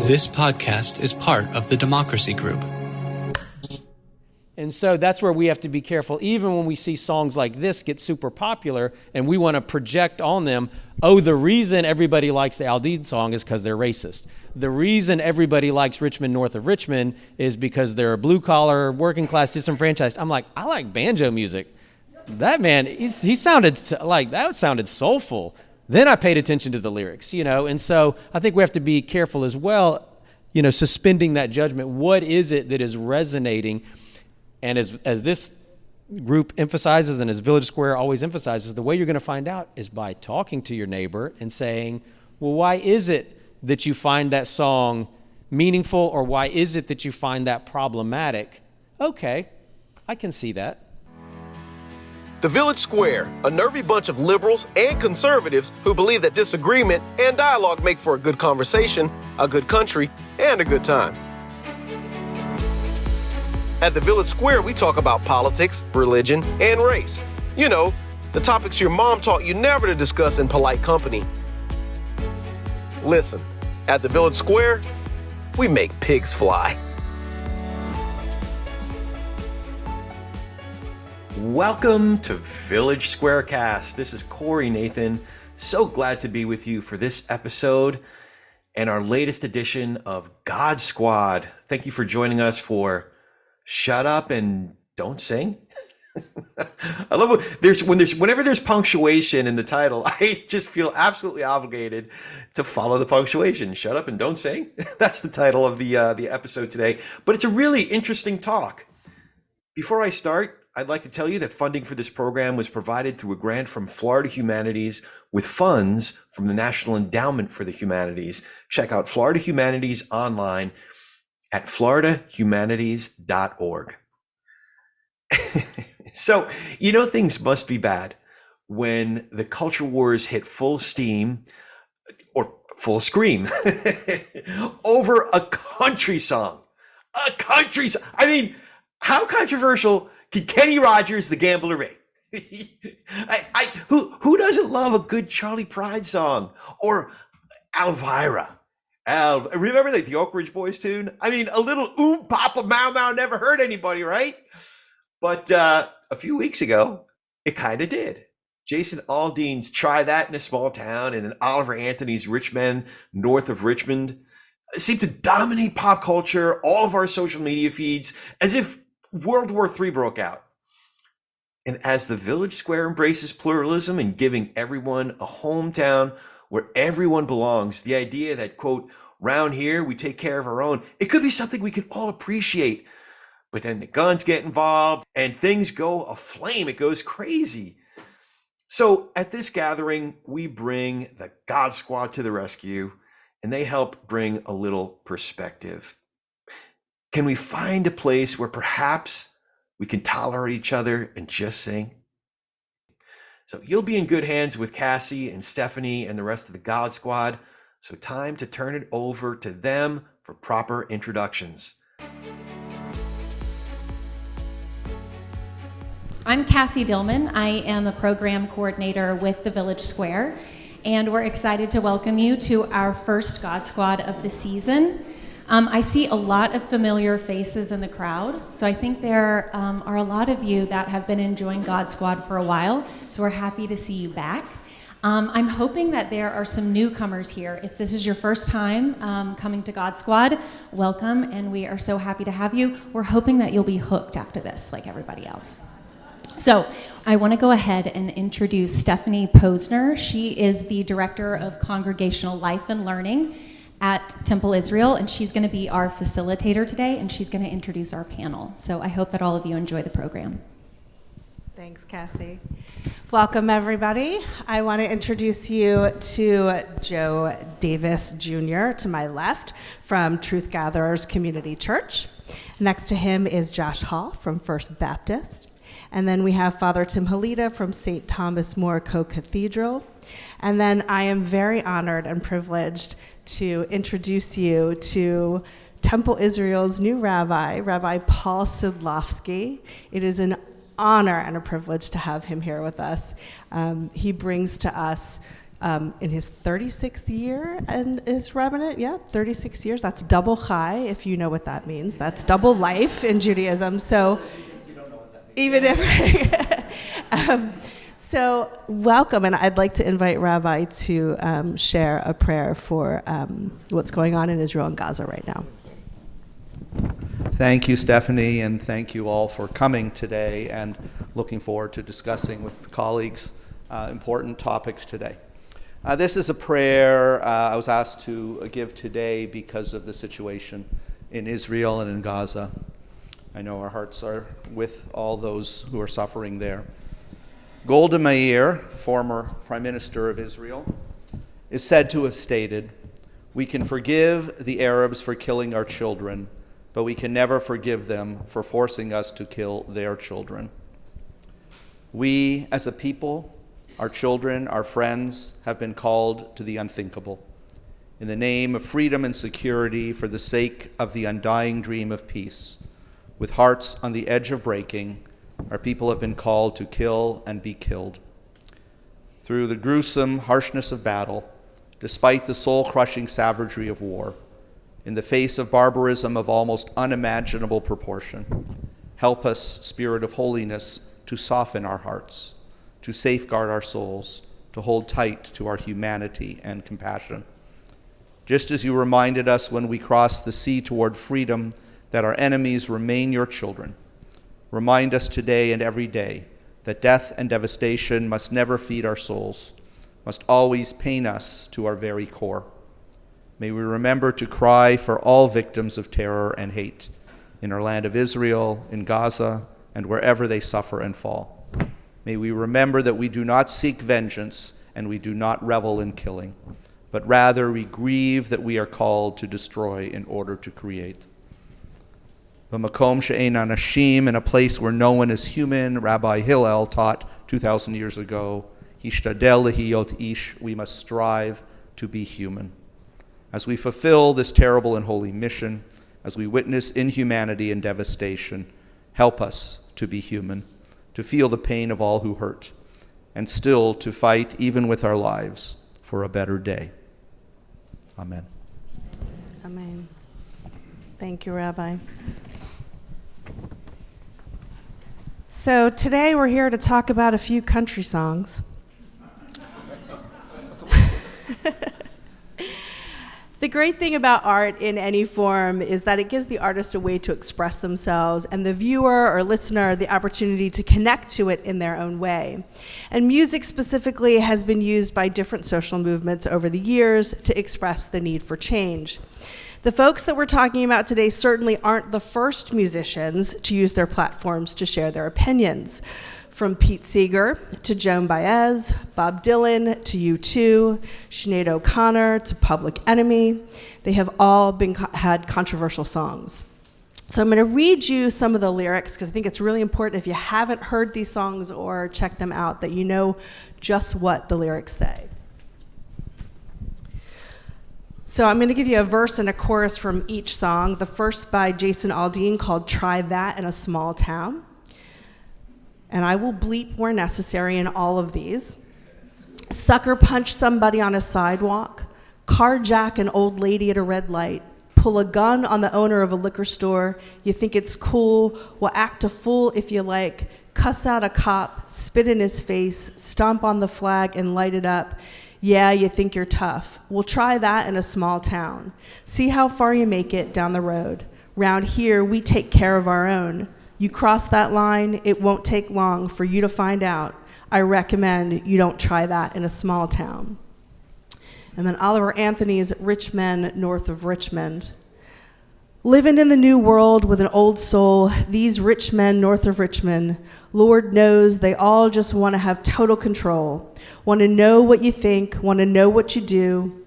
This podcast is part of the Democracy Group. And so that's where we have to be careful, even when we see songs like this get super popular and we want to project on them, oh, the reason everybody likes the Aldine song is because they're racist. The reason everybody likes Richmond North of Richmond is because they're blue collar, working class, disenfranchised. I'm like, I like banjo music. That man, he sounded like, that sounded soulful. Then I paid attention to the lyrics, and so I think we have to be careful as well, suspending that judgment. What is it that is resonating? And as this group emphasizes, and as Village Square always emphasizes, the way you're going to find out is by talking to your neighbor and saying, well, why is it that you find that song meaningful, or why is it that you find that problematic? Okay, I can see that. The Village Square, a nervy bunch of liberals and conservatives who believe that disagreement and dialogue make for a good conversation, a good country, and a good time. At the Village Square, we talk about politics, religion, and race. The topics your mom taught you never to discuss in polite company. Listen, at the Village Square, we make pigs fly. Welcome to Village SquareCast. This is Corey Nathan. So glad to be with you for this episode and our latest edition of God Squad. Thank you for joining us for Shut Up and Don't Sing. I love whenever there's punctuation in the title, I just feel absolutely obligated to follow the punctuation. Shut up and don't sing. That's the title of the episode today. But it's a really interesting talk. Before I start, I'd like to tell you that funding for this program was provided through a grant from Florida Humanities with funds from the National Endowment for the Humanities. Check out Florida Humanities online at floridahumanities.org. So, things must be bad when the culture wars hit full steam or full scream over a country song. A country song. I mean, how controversial can Kenny Rogers, the Gambler, be? Who doesn't love a good Charlie Pride song or Elvira? Remember the Oak Ridge Boys tune? I mean, a little oom papa mau mau never hurt anybody, right? But a few weeks ago, it kind of did. Jason Aldean's Try That in a Small Town and Oliver Anthony's Rich Men North of Richmond seemed to dominate pop culture, all of our social media feeds, as if World War III broke out. And as the Village Square embraces pluralism and giving everyone a hometown where everyone belongs, the idea that, quote, round here we take care of our own, it could be something we can all appreciate. But then the guns get involved and things go aflame. It goes crazy. So at this gathering, we bring the God Squad to the rescue, and they help bring a little perspective. Can we find a place where perhaps we can tolerate each other and just sing? So you'll be in good hands with Cassie and Stefanie and the rest of the God Squad. So time to turn it over to them for proper introductions. I'm Cassie Dillman. I am a program coordinator with the Village Square, and we're excited to welcome you to our first God Squad of the season. I see a lot of familiar faces in the crowd, so I think there are a lot of you that have been enjoying God Squad for a while, so we're happy to see you back. I'm hoping that there are some newcomers here. If this is your first time coming to God Squad, welcome, and we are so happy to have you. We're hoping that you'll be hooked after this, like everybody else. So I want to go ahead and introduce Stefanie Posner. She is the Director of Congregational Life and Learning at Temple Israel, and she's going to be our facilitator today, and she's going to introduce our panel. So I hope that all of you enjoy the program. Thanks, Cassie. Welcome, everybody. I want to introduce you to Joe Davis Jr. to my left from Truth Gatherers Community Church. Next to him is Josh Hall from First Baptist. And then we have Father Tim Holeda from St. Thomas More Co-Cathedral. And then I am very honored and privileged to introduce you to Temple Israel's new rabbi, Rabbi Paul Sidlofsky. It is an honor and a privilege to have him here with us. He brings to us in his 36th year and is rabbinate. Yeah, 36 years. That's double chai, if you know what that means. That's double life in Judaism. So even if so welcome, and I'd like to invite Rabbi to share a prayer for what's going on in Israel and Gaza right now. Thank you, Stefanie, and thank you all for coming today and looking forward to discussing with colleagues important topics today. This is a prayer I was asked to give today because of the situation in Israel and in Gaza. I know our hearts are with all those who are suffering there. Golda Meir, former Prime Minister of Israel, is said to have stated, "We can forgive the Arabs for killing our children, but we can never forgive them for forcing us to kill their children." We, as a people, our children, our friends, have been called to the unthinkable. In the name of freedom and security, for the sake of the undying dream of peace, with hearts on the edge of breaking, our people have been called to kill and be killed. Through the gruesome harshness of battle, despite the soul-crushing savagery of war, in the face of barbarism of almost unimaginable proportion, help us, Spirit of holiness, to soften our hearts, to safeguard our souls, to hold tight to our humanity and compassion. Just as you reminded us when we crossed the sea toward freedom that our enemies remain your children, remind us today and every day that death and devastation must never feed our souls, must always pain us to our very core. May we remember to cry for all victims of terror and hate in our land of Israel, in Gaza, and wherever they suffer and fall. May we remember that we do not seek vengeance and we do not revel in killing, but rather we grieve that we are called to destroy in order to create. B'makom she'ein anashim, in a place where no one is human, Rabbi Hillel taught 2,000 years ago, Hishtadel lehiyot ish, we must strive to be human. As we fulfill this terrible and holy mission, as we witness inhumanity and devastation, help us to be human, to feel the pain of all who hurt, and still to fight, even with our lives, for a better day. Amen. Amen. Thank you, Rabbi. So today we're here to talk about a few country songs. The great thing about art in any form is that it gives the artist a way to express themselves and the viewer or listener the opportunity to connect to it in their own way. And music specifically has been used by different social movements over the years to express the need for change. The folks that we're talking about today certainly aren't the first musicians to use their platforms to share their opinions. From Pete Seeger to Joan Baez, Bob Dylan to U2, Sinead O'Connor to Public Enemy, they have all had controversial songs. So I'm going to read you some of the lyrics because I think it's really important if you haven't heard these songs or checked them out that you know just what the lyrics say. So I'm going to give you a verse and a chorus from each song. The first by Jason Aldean called Try That in a Small Town. And I will bleep where necessary in all of these. Sucker punch somebody on a sidewalk, carjack an old lady at a red light, pull a gun on the owner of a liquor store, you think it's cool, well act a fool if you like, cuss out a cop, spit in his face, stomp on the flag and light it up. Yeah, you think you're tough. We'll try that in a small town. See how far you make it down the road. Round here, we take care of our own. You cross that line, it won't take long for you to find out. I recommend you don't try that in a small town. And then Oliver Anthony's Rich Men North of Richmond. Living in the new world with an old soul, these rich men north of Richmond, Lord knows they all just want to have total control, want to know what you think, want to know what you do,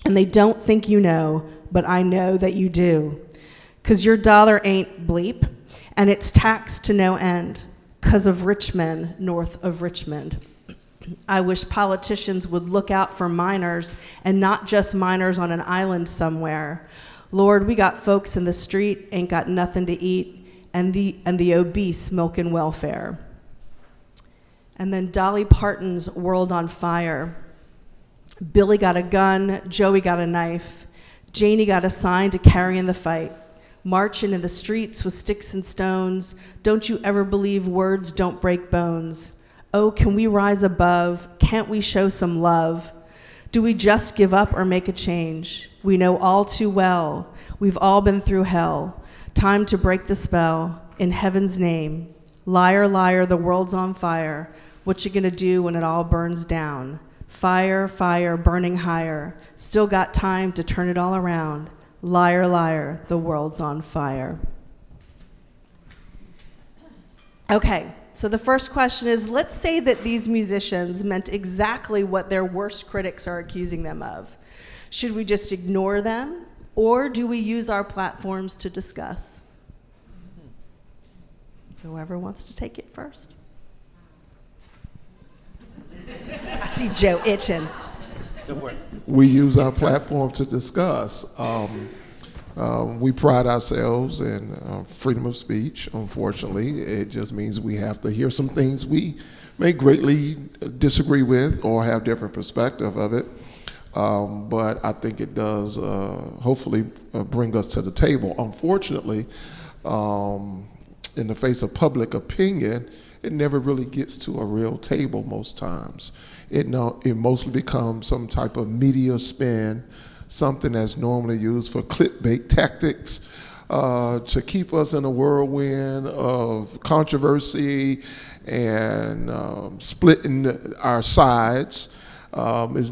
and they don't think you know, but I know that you do. 'Cause your dollar ain't bleep, and it's taxed to no end, 'cause of rich men north of Richmond. I wish politicians would look out for minors, and not just minors on an island somewhere. Lord, we got folks in the street, ain't got nothing to eat, and the obese milking welfare. And then Dolly Parton's World on Fire. Billy got a gun, Joey got a knife, Janie got assigned to carry in the fight. Marching in the streets with sticks and stones, don't you ever believe words don't break bones? Oh, can we rise above? Can't we show some love? Do we just give up or make a change? We know all too well, we've all been through hell. Time to break the spell, in heaven's name. Liar, liar, the world's on fire. What you gonna do when it all burns down? Fire, fire, burning higher. Still got time to turn it all around. Liar, liar, the world's on fire. Okay, so the first question is, let's say that these musicians meant exactly what their worst critics are accusing them of. Should we just ignore them, or do we use our platforms to discuss? Whoever wants to take it first. I see Joe itching. Go for it. We use our platform to discuss. We pride ourselves in freedom of speech. Unfortunately, it just means we have to hear some things we may greatly disagree with or have different perspective of it. But I think it does hopefully bring us to the table. Unfortunately, in the face of public opinion, it never really gets to a real table most times. It mostly becomes some type of media spin, something that's normally used for clickbait tactics to keep us in a whirlwind of controversy and splitting our sides. Is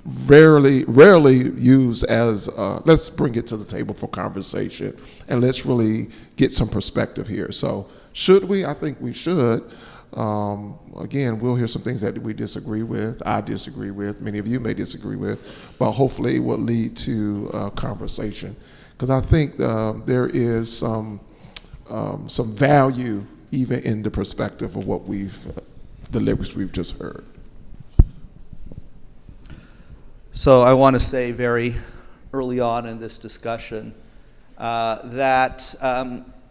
rarely used as let's bring it to the table for conversation and let's really get some perspective here. So should we? I think we should. Again, we'll hear some things that we disagree with, I disagree with, many of you may disagree with, but hopefully it will lead to a conversation. Because I think there is some value even in the perspective of what the lyrics we've just heard. So I want to say very early on in this discussion that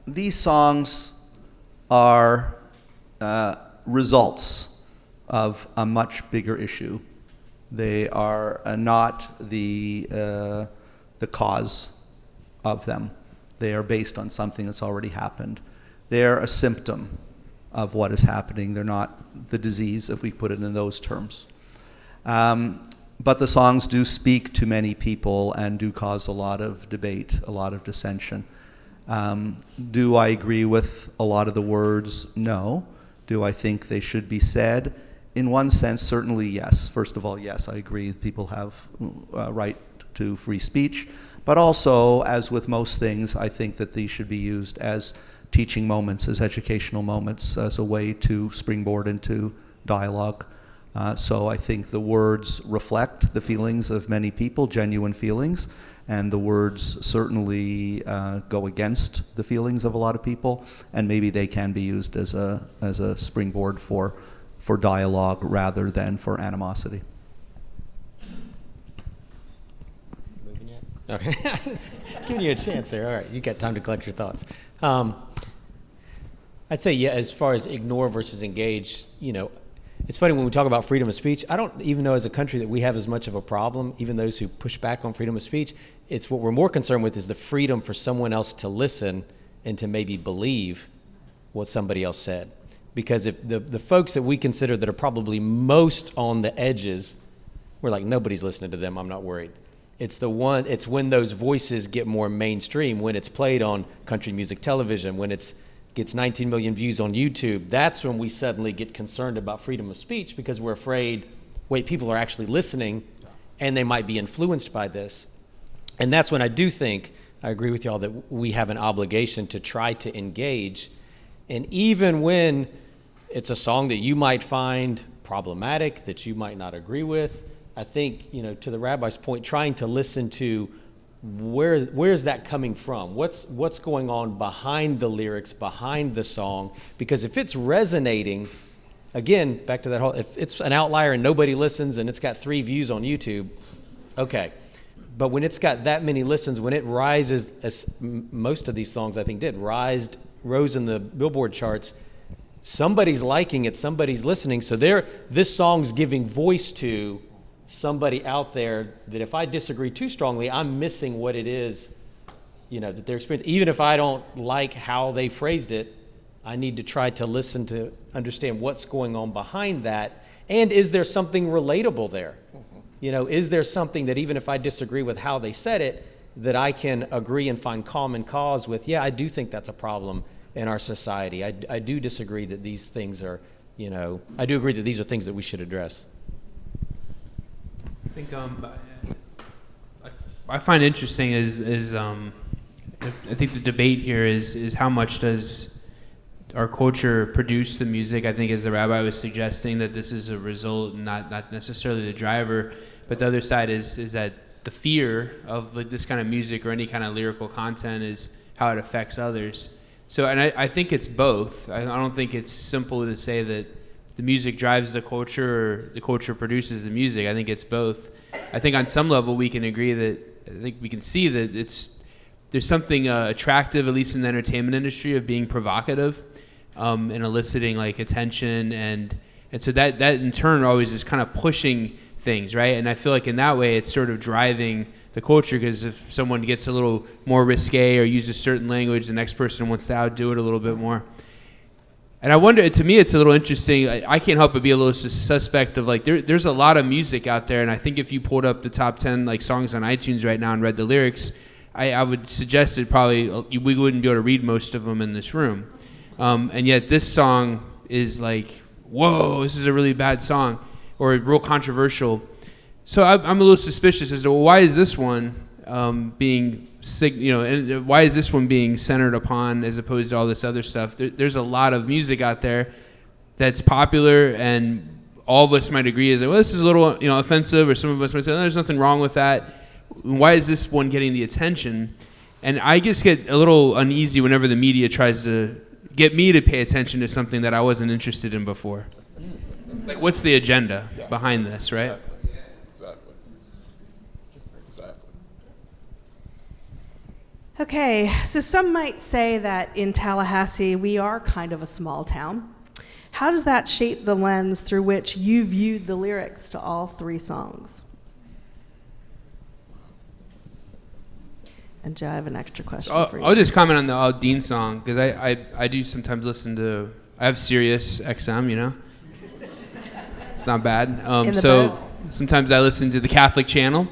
these songs are results of a much bigger issue. They are not the cause of them. They are based on something that's already happened. They're a symptom of what is happening. They're not the disease, if we put it in those terms. But the songs do speak to many people and do cause a lot of debate, a lot of dissension. Do I agree with a lot of the words? No. Do I think they should be said? In one sense, certainly yes. First of all, yes, I agree. People have a right to free speech. But also, as with most things, I think that these should be used as teaching moments, as educational moments, as a way to springboard into dialogue. So I think the words reflect the feelings of many people, genuine feelings, and the words certainly go against the feelings of a lot of people, and maybe they can be used as a springboard for dialogue rather than for animosity. Moving yet? Okay, giving you a chance there. All right, you got time to collect your thoughts. I'd say, yeah, as far as ignore versus engage, it's funny when we talk about freedom of speech, I don't even know as a country that we have as much of a problem, even those who push back on freedom of speech. It's what we're more concerned with is the freedom for someone else to listen and to maybe believe what somebody else said. Because if the folks that we consider that are probably most on the edges, we're like, nobody's listening to them, I'm not worried. It's when those voices get more mainstream, when it's played on country music television, when it gets 19 million views on YouTube, that's when we suddenly get concerned about freedom of speech because we're afraid, wait, people are actually listening and they might be influenced by this. And that's when I do think, I agree with y'all, that we have an obligation to try to engage. And even when it's a song that you might find problematic, that you might not agree with, I think, to the rabbi's point, trying to listen to where's that coming from? What's going on behind the lyrics, behind the song? Because if it's resonating, again, back to that whole, if it's an outlier and nobody listens and it's got 3 views on YouTube, okay. But when it's got that many listens, when it rises, as most of these songs I think did, rose in the Billboard charts, somebody's liking it, somebody's listening. So this song's giving voice to somebody out there that if I disagree too strongly, I'm missing what it is, that they're experiencing. Even if I don't like how they phrased it, I need to try to listen to understand what's going on behind that. And is there something relatable there? Is there something that even if I disagree with how they said it, that I can agree and find common cause with? Yeah, I do think that's a problem in our society. I do disagree that these things are, I do agree that these are things that we should address. I think I find interesting is I think the debate here is how much does our culture produce the music. I think as the rabbi was suggesting that this is a result, not necessarily the driver, but the other side is that the fear of this kind of music or any kind of lyrical content is how it affects others. So, and I think it's both. I don't think it's simple to say that the music drives the culture or the culture produces the music. I think it's both. I think on some level we can agree that, I think we can see that there's something attractive, at least in the entertainment industry, of being provocative and eliciting like attention, and so that in turn always is kind of pushing things, right? And I feel like in that way it's sort of driving the culture, because if someone gets a little more risque or uses certain language, the next person wants to outdo it a little bit more. And I wonder, to me, it's a little interesting. I can't help but be a little suspect of like there's a lot of music out there, and I think if you pulled up the top 10 like songs on iTunes right now and read the lyrics, I would suggest that probably we wouldn't be able to read most of them in this room. And yet this song is like, whoa, this is a really bad song, or real controversial. So I'm a little suspicious as to why is this one being, and why is this one being centered upon as opposed to all this other stuff? There's a lot of music out there that's popular, and all of us might agree is that, well, this is a little offensive, or some of us might say, no, there's nothing wrong with that. Why is this one getting the attention? And I just get a little uneasy whenever the media tries to get me to pay attention to something that I wasn't interested in before. Like, what's the agenda behind this, right? Exactly. Okay, so some might say that in Tallahassee we are kind of a small town. How does that shape the lens through which you viewed the lyrics to all three songs? And Joe, I have an extra question for you. I'll just comment on the Dean song, because I do sometimes listen to, I have Sirius XM, It's not bad. So sometimes I listen to the Catholic channel.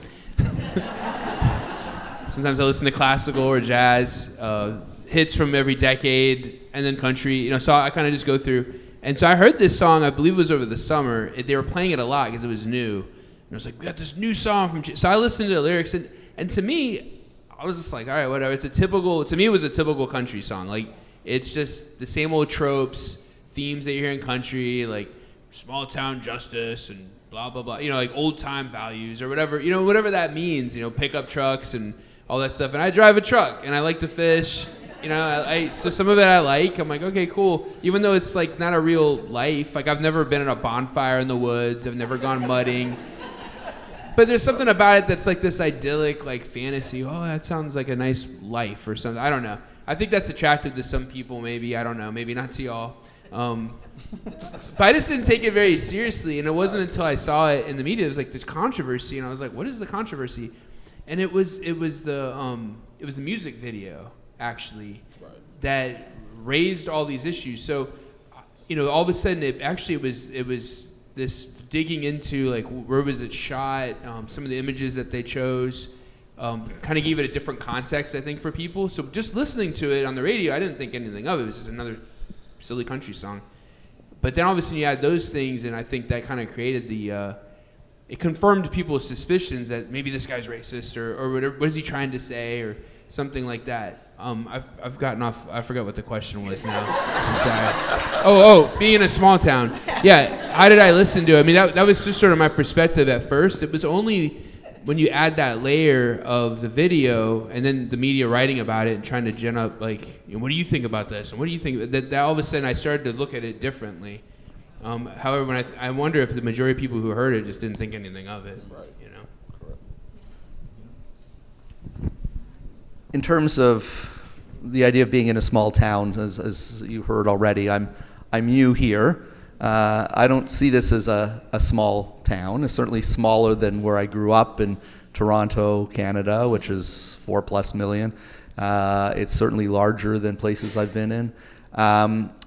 Sometimes I listen to classical or jazz, hits from every decade, and then country. So I kind of just go through. And so I heard this song, I believe it was over the summer. They were playing it a lot because it was new. And I was like, we got this new song from... So I listened to the lyrics, and to me, I was just like, all right, whatever. To me, it was a typical country song. Like, it's just the same old tropes, themes that you hear in country, like small town justice and blah, blah, blah. Like old time values or whatever, whatever that means, pickup trucks and all that stuff. And I drive a truck and I like to fish, so some of it I like. I'm like, okay, cool. Even though it's like not a real life. Like, I've never been at a bonfire in the woods. I've never gone mudding. But there's something about it that's like this idyllic, like fantasy. Oh, that sounds like a nice life or something. I don't know. I think that's attractive to some people, maybe. I don't know. Maybe not to y'all. But I just didn't take it very seriously. And it wasn't until I saw it in the media, it was like this controversy. And I was like, what is the controversy? And it was the music video, actually, that raised all these issues. So, all of a sudden, it was this digging into like where was it shot, some of the images that they chose, kind of gave it a different context, I think, for people. So just listening to it on the radio, I didn't think anything of it. It was just another silly country song. But then all of a sudden you add those things, and I think that kind of created it confirmed people's suspicions that maybe this guy's racist or whatever. What is he trying to say or something like that? I've gotten off. I forgot what the question was now. I'm sorry. Being in a small town. Yeah. How did I listen to it? I mean, that was just sort of my perspective at first. It was only when you add that layer of the video and then the media writing about it and trying to gen up, like, what do you think about this? And what do you think? That all of a sudden I started to look at it differently. However, when I wonder if the majority of people who heard it just didn't think anything of it. Right. Correct. In terms of the idea of being in a small town, as you heard already, I'm new here. I don't see this as a small town. It's certainly smaller than where I grew up in Toronto, Canada, which is 4+ million. It's certainly larger than places I've been in.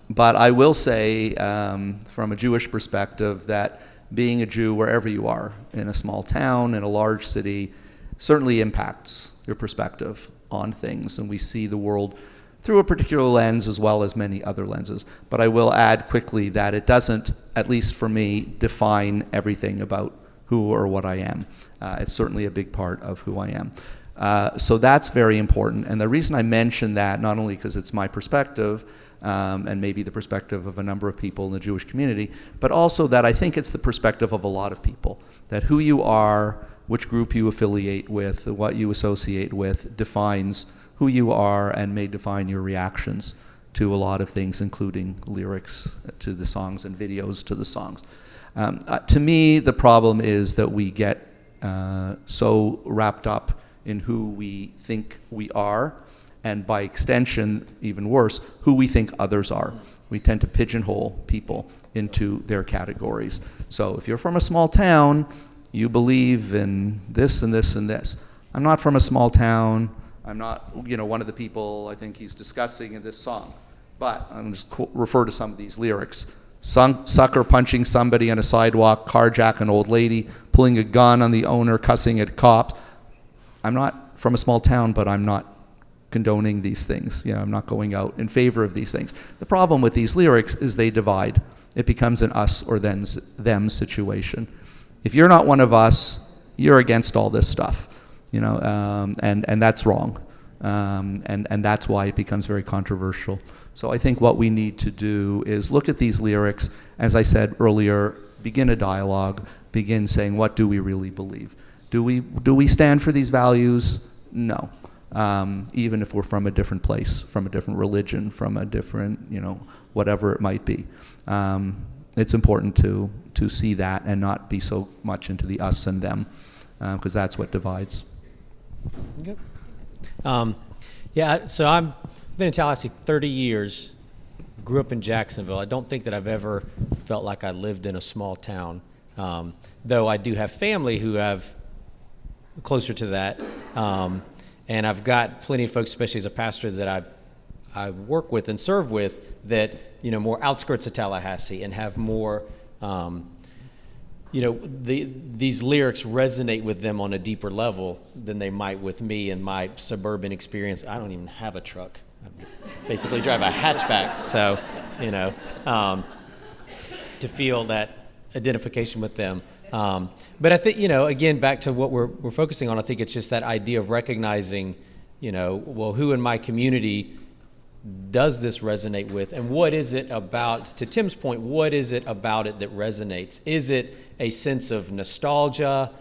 But I will say, from a Jewish perspective, that being a Jew wherever you are, in a small town, in a large city, certainly impacts your perspective on things. And we see the world through a particular lens as well as many other lenses. But I will add quickly that it doesn't, at least for me, define everything about who or what I am. It's certainly a big part of who I am. So that's very important. And the reason I mention that, not only because it's my perspective, and maybe the perspective of a number of people in the Jewish community, but also that I think it's the perspective of a lot of people, that who you are, which group you affiliate with, what you associate with, defines who you are and may define your reactions to a lot of things, including lyrics to the songs and videos to the songs. To me, the problem is that we get so wrapped up in who we think we are, and by extension, even worse, who we think others are. We tend to pigeonhole people into their categories. So if you're from a small town, you believe in this and this and this. I'm not from a small town. I'm not, one of the people I think he's discussing in this song. But I'm just refer to some of these lyrics. Sucker punching somebody on a sidewalk, carjack an old lady, pulling a gun on the owner, cussing at cops. I'm not from a small town, but I'm not condoning these things. I'm not going out in favor of these things. The problem with these lyrics is they divide. It becomes an us or them situation. If you're not one of us, you're against all this stuff, and that's wrong. And that's why it becomes very controversial. So I think what we need to do is look at these lyrics, as I said earlier, begin a dialogue, begin saying, what do we really believe? Do we stand for these values? No. Even if we're from a different place, from a different religion, from a different, whatever it might be. It's important to see that and not be so much into the us and them, because that's what divides. Okay. So I've been in Tallahassee 30 years, grew up in Jacksonville. I don't think that I've ever felt like I lived in a small town, though I do have family who have closer to that. And I've got plenty of folks, especially as a pastor, that I work with and serve with that, more outskirts of Tallahassee and have more, these lyrics resonate with them on a deeper level than they might with me and my suburban experience. I don't even have a truck. I basically drive a hatchback. So, to feel that identification with them. But I think, again, back to what we're focusing on, I think it's just that idea of recognizing, who in my community does this resonate with? And what is it about, to Tim's point, what is it about it that resonates? Is it a sense of nostalgia?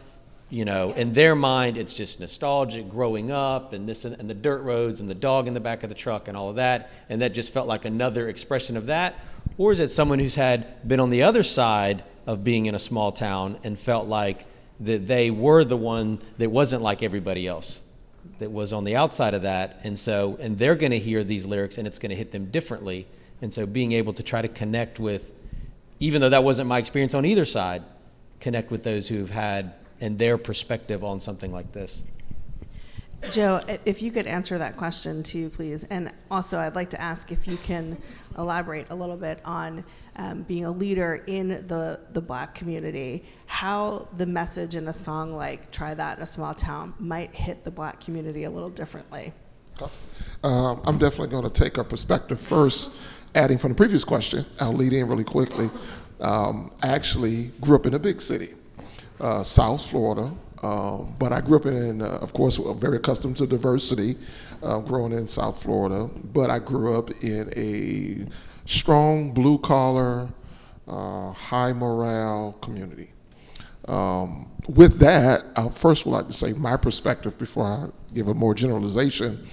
In their mind, it's just nostalgic growing up and this and the dirt roads and the dog in the back of the truck and all of that. And that just felt like another expression of that. Or is it someone who's been on the other side of being in a small town and felt like that they were the one that wasn't like everybody else, that was on the outside of that, and they're going to hear these lyrics and it's going to hit them differently. And so being able to try to connect with, even though that wasn't my experience on either side, connect with those who've had and their perspective on something like this. Joe, if you could answer that question too, please. And also I'd like to ask if you can elaborate a little bit on being a leader in the Black community, how the message in a song like Try That in a Small Town might hit the Black community a little differently. I'm definitely going to take a perspective first, adding from the previous question. I'll lead in really quickly. I actually grew up in a big city, South Florida, but I grew up in, of course, very accustomed to diversity, growing in South Florida, but I grew up in a strong blue-collar, high morale community. With that, I first would like to say my perspective before I give a more generalization.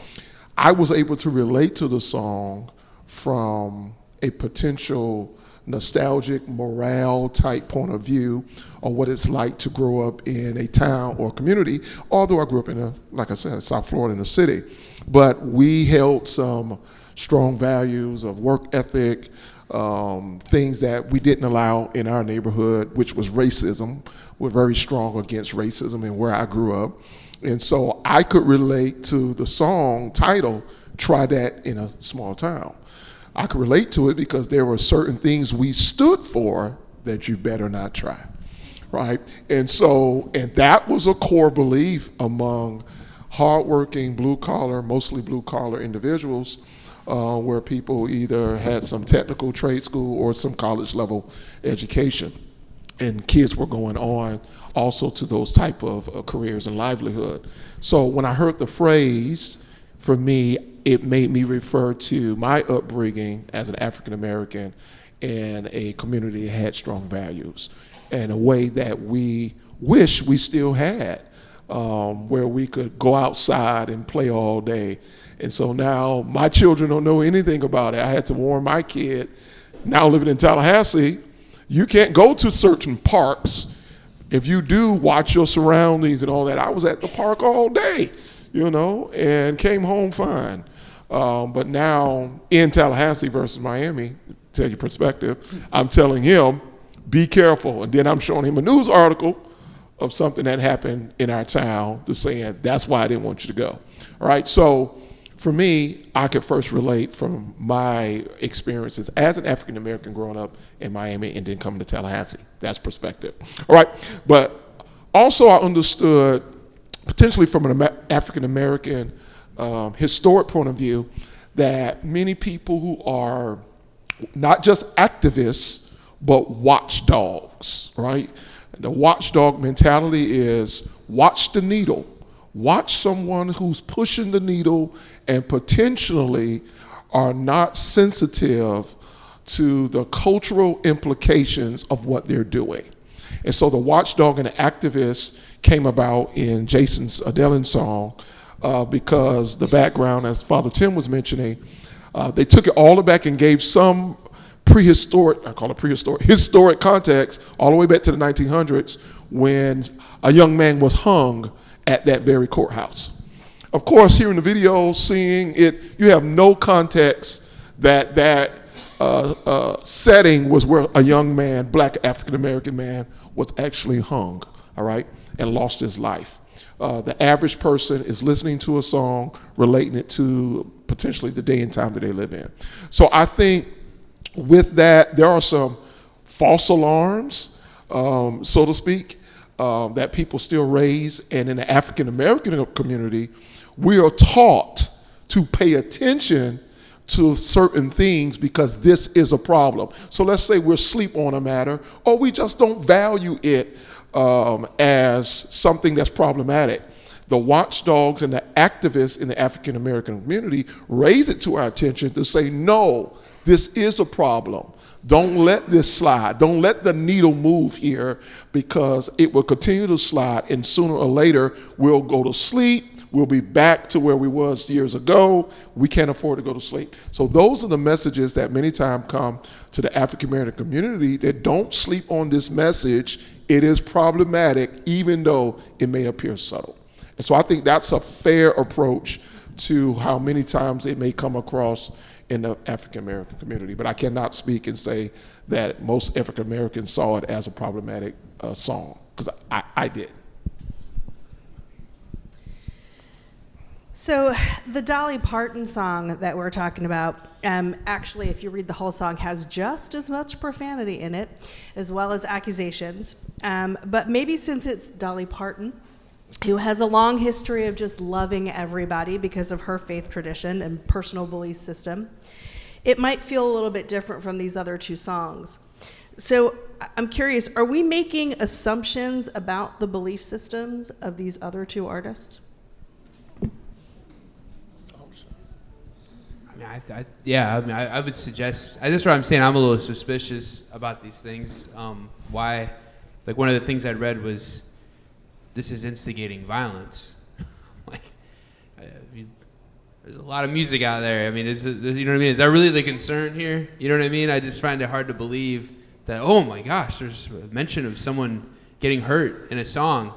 I was able to relate to the song from a potential nostalgic morale type point of view on what it's like to grow up in a town or community, although I grew up in like I said, South Florida in the city. But we held some strong values of work ethic, things that we didn't allow in our neighborhood, which was racism. We're very strong against racism in where I grew up. And so I could relate to the song title, Try That in a Small Town. I could relate to it because there were certain things we stood for that you better not try, right? And that was a core belief among hardworking mostly blue collar individuals, where people either had some technical trade school or some college level education. And kids were going on also to those type of careers and livelihood. So when I heard the phrase, for me, it made me refer to my upbringing as an African American in a community that had strong values, and a way that we wish we still had, where we could go outside and play all day. And so now my children don't know anything about it. I had to warn my kid, now living in Tallahassee, you can't go to certain parks. If you do, watch your surroundings and all that. I was at the park all day, and came home fine. But now in Tallahassee versus Miami, to tell you perspective, I'm telling him, be careful. And then I'm showing him a news article of something that happened in our town, to saying that's why I didn't want you to go. All right, so for me, I could first relate from my experiences as an African American growing up in Miami and then coming to Tallahassee. That's perspective. All right, but also I understood, potentially from an African American historic point of view, that many people who are not just activists, but watchdogs, right? The watchdog mentality is watch the needle. Watch someone who's pushing the needle and potentially are not sensitive to the cultural implications of what they're doing. And so the watchdog and the activist came about in Jason's Adelin song because the background, as Father Tim was mentioning, they took it all the back and gave some historic context all the way back to the 1900s when a young man was hung at that very courthouse. Of course, hearing the video, seeing it, you have no context that setting was where a young man, black African-American man, was actually hung, all right, and lost his life. The average person is listening to a song, relating it to potentially the day and time that they live in. So I think with that, there are some false alarms, so to speak, that people still raise. And in the African American community, we are taught to pay attention to certain things because this is a problem. So let's say we're asleep on a matter, or we just don't value it as something that's problematic. The watchdogs and the activists in the African American community raise it to our attention to say, no, this is a problem. Don't let this slide. Don't let the needle move here, because it will continue to slide, and sooner or later we'll go to sleep. We'll be back to where we was years ago. We can't afford to go to sleep. So those are the messages that many times come to the African American community, that don't sleep on this message. It is problematic, even though it may appear subtle. And so I think that's a fair approach to how many times it may come across in the African American community. But I cannot speak and say that most African Americans saw it as a problematic song, because I did. So the Dolly Parton song that we're talking about, actually, if you read the whole song, has just as much profanity in it, as well as accusations. But maybe since it's Dolly Parton, who has a long history of just loving everybody because of her faith tradition and personal belief system, it might feel a little bit different from these other two songs. So I'm curious, are we making assumptions about the belief systems of these other two artists? I would suggest, that's what I'm saying, I'm a little suspicious about these things. Why? Like, one of the things I read was, this is instigating violence. There's a lot of music out there. I mean, you know what I mean? Is that really the concern here? You know what I mean? I just find it hard to believe that, oh my gosh, there's a mention of someone getting hurt in a song.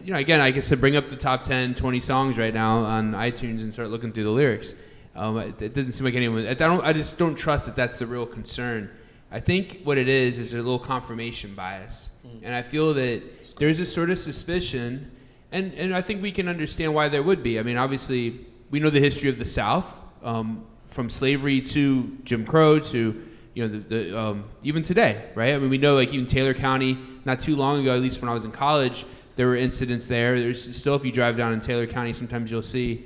Again, I guess to bring up the top 10, 20 songs right now on iTunes and start looking through the lyrics. It doesn't seem like anyone. I just don't trust that that's the real concern. I think what it is a little confirmation bias, and I feel that there's a sort of suspicion, and I think we can understand why there would be. I mean, obviously, we know the history of the South, from slavery to Jim Crow to even today, right? I mean, we know like even Taylor County, not too long ago, at least when I was in college, there were incidents there. There's still, if you drive down in Taylor County, sometimes you'll see,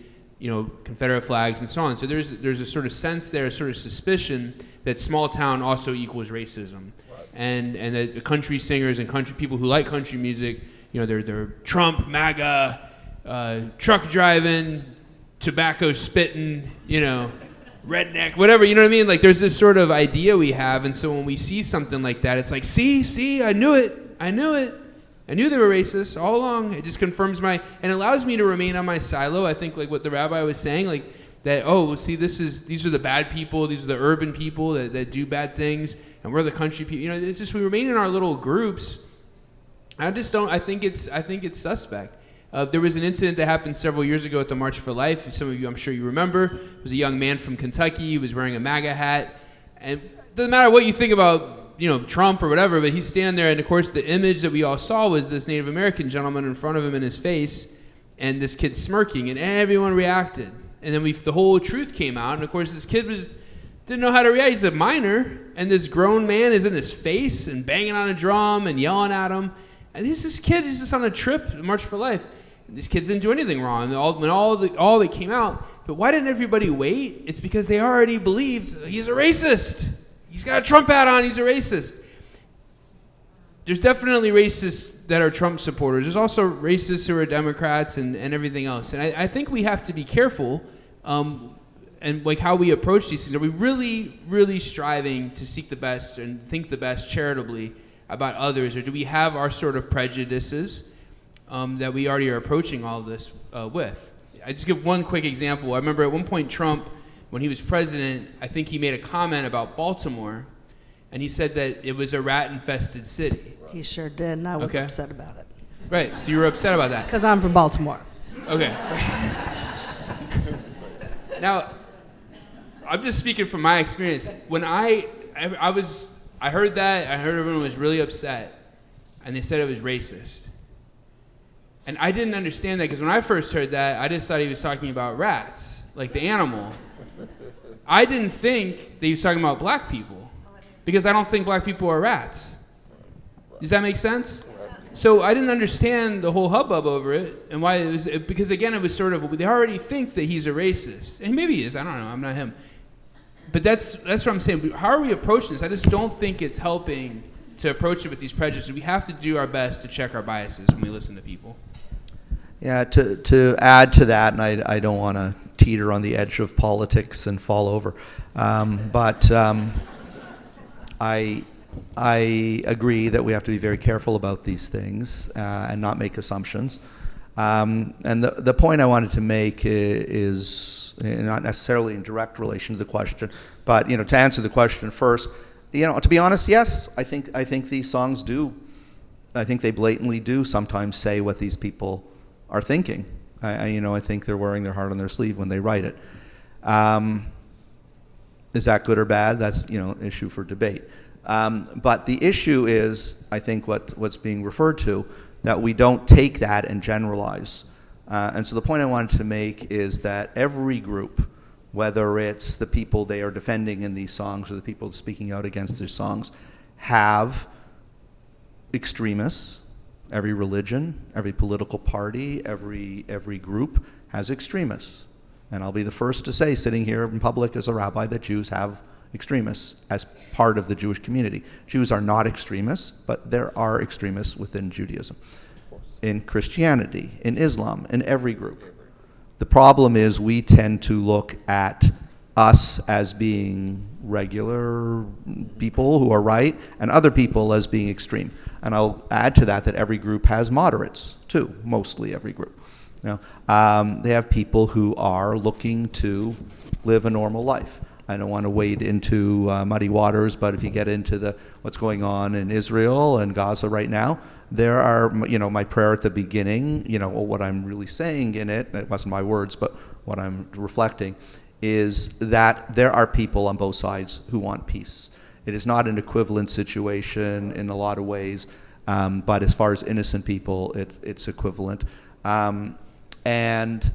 Confederate flags and so on. So there's a sort of sense there, a sort of suspicion that small town also equals racism, and that the country singers and country people who like country music, they're Trump, MAGA, truck driving, tobacco spitting, redneck, whatever, you know what I mean? Like there's this sort of idea we have, and so when we see something like that, it's like, see, I knew it. I knew they were racist all along. It just confirms and allows me to remain on my silo. I think like what the rabbi was saying, like that, these are the bad people, these are the urban people that do bad things, and we're the country people. It's just, we remain in our little groups. I think it's suspect. There was an incident that happened several years ago at the March for Life. Some of you, I'm sure you remember. It was a young man from Kentucky. He was wearing a MAGA hat. And it doesn't matter what you think about, Trump or whatever, but he's standing there. And, of course, the image that we all saw was this Native American gentleman in front of him in his face and this kid smirking. And everyone reacted. And then the whole truth came out. And, of course, this kid didn't know how to react. He's a minor. And this grown man is in his face and banging on a drum and yelling at him. And this kid is just on a trip, March for Life. These kids didn't do anything wrong. When all that came out, but why didn't everybody wait? It's because they already believed he's a racist. He's got a Trump hat on. He's a racist. There's definitely racists that are Trump supporters. There's also racists who are Democrats and everything else. And I think we have to be careful, and like how we approach these things. Are we really, really striving to seek the best and think the best charitably about others, or do we have our sort of prejudices that we already are approaching all of this with? I just give one quick example. I remember at one point Trump, when he was president, I think he made a comment about Baltimore, and he said that it was a rat-infested city. He sure did, and I was upset about it. Right, so you were upset about that. Because I'm from Baltimore. Okay. Now, I'm just speaking from my experience. When I heard that, I heard everyone was really upset, and they said it was racist. And I didn't understand that, because when I first heard that, I just thought he was talking about rats, like the animal. I didn't think that he was talking about black people, because I don't think black people are rats. Does that make sense? So I didn't understand the whole hubbub over it, and why it was, because again, it was sort of, they already think that he's a racist. And maybe he is, I don't know, I'm not him. But that's what I'm saying. How are we approaching this? I just don't think it's helping to approach it with these prejudices. We have to do our best to check our biases when we listen to people. Yeah, to add to that, and I don't want to teeter on the edge of politics and fall over, but I agree that we have to be very careful about these things and not make assumptions. And the point I wanted to make is not necessarily in direct relation to the question, but to answer the question first, to be honest, yes, I think these songs do. I think they blatantly do sometimes say what these people are thinking. I think they're wearing their heart on their sleeve when they write it. Is that good or bad? That's an issue for debate. But the issue is, I think, what's being referred to, that we don't take that and generalize. And so the point I wanted to make is that every group, whether it's the people they are defending in these songs or the people speaking out against their songs, have extremists. Every religion, every political party, every group has extremists. And I'll be the first to say, sitting here in public as a rabbi, that Jews have extremists as part of the Jewish community. Jews are not extremists, but there are extremists within Judaism, in Christianity, in Islam, in every group. The problem is we tend to look at us as being regular people who are right, and other people as being extreme. And I'll add to that every group has moderates too, mostly every group. They have people who are looking to live a normal life. I don't want to wade into muddy waters, but if you get into what's going on in Israel and Gaza right now, there are, my prayer at the beginning, what I'm really saying in it wasn't my words, but what I'm reflecting, is that there are people on both sides who want peace. It is not an equivalent situation in a lot of ways, but as far as innocent people, it's equivalent. And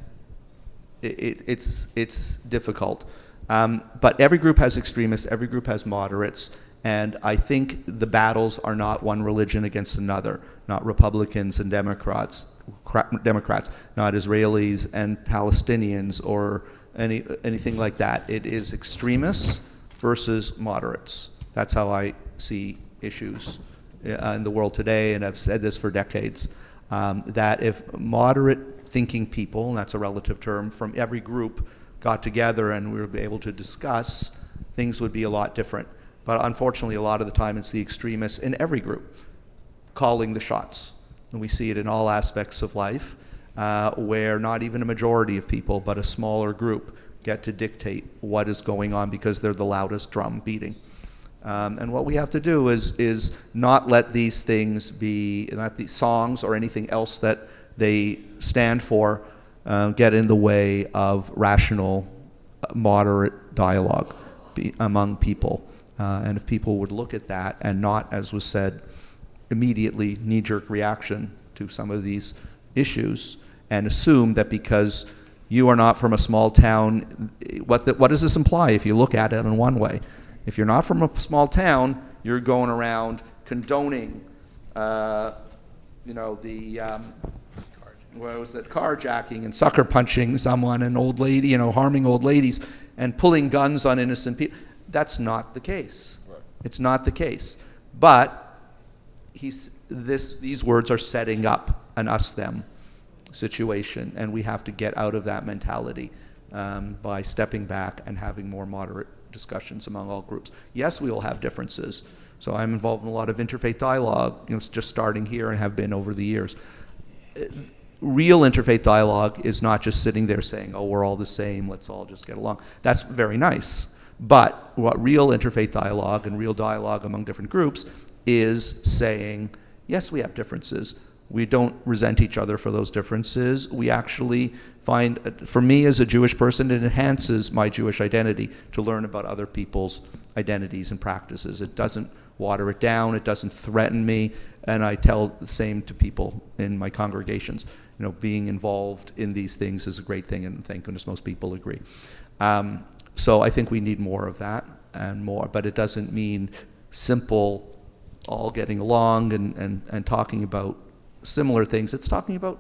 it's difficult. But every group has extremists, every group has moderates, and I think the battles are not one religion against another, not Republicans and Democrats, not Israelis and Palestinians or anything like that. It is extremists versus moderates. That's how I see issues in the world today, and I've said this for decades, that if moderate thinking people, and that's a relative term, from every group got together and we were able to discuss, things would be a lot different. But unfortunately, a lot of the time it's the extremists in every group calling the shots. And we see it in all aspects of life, where not even a majority of people, but a smaller group get to dictate what is going on because they're the loudest drum beating. And what we have to do is not let these things be, not these songs or anything else that they stand for, get in the way of rational, moderate dialogue among people. And if people would look at that and not, as was said, immediately knee-jerk reaction to some of these issues and assume that because you are not from a small town, what does this imply if you look at it in one way? If you're not from a small town, you're going around condoning, carjacking and sucker punching someone, an old lady, harming old ladies, and pulling guns on innocent people. That's not the case. Right. It's not the case. But these words are setting up an us-them situation, and we have to get out of that mentality by stepping back and having more moderate discussions among all groups. Yes, we will have differences. So I'm involved in a lot of interfaith dialogue, just starting here and have been over the years. Real interfaith dialogue is not just sitting there saying, oh, we're all the same, let's all just get along. That's very nice. But what real interfaith dialogue and real dialogue among different groups is saying, yes, we have differences. We don't resent each other for those differences. We actually find, for me as a Jewish person, it enhances my Jewish identity to learn about other people's identities and practices. It doesn't water it down. It doesn't threaten me. And I tell the same to people in my congregations. Being involved in these things is a great thing, and thank goodness most people agree. So I think we need more of that and more, but it doesn't mean simple all getting along and talking about similar things. It's talking about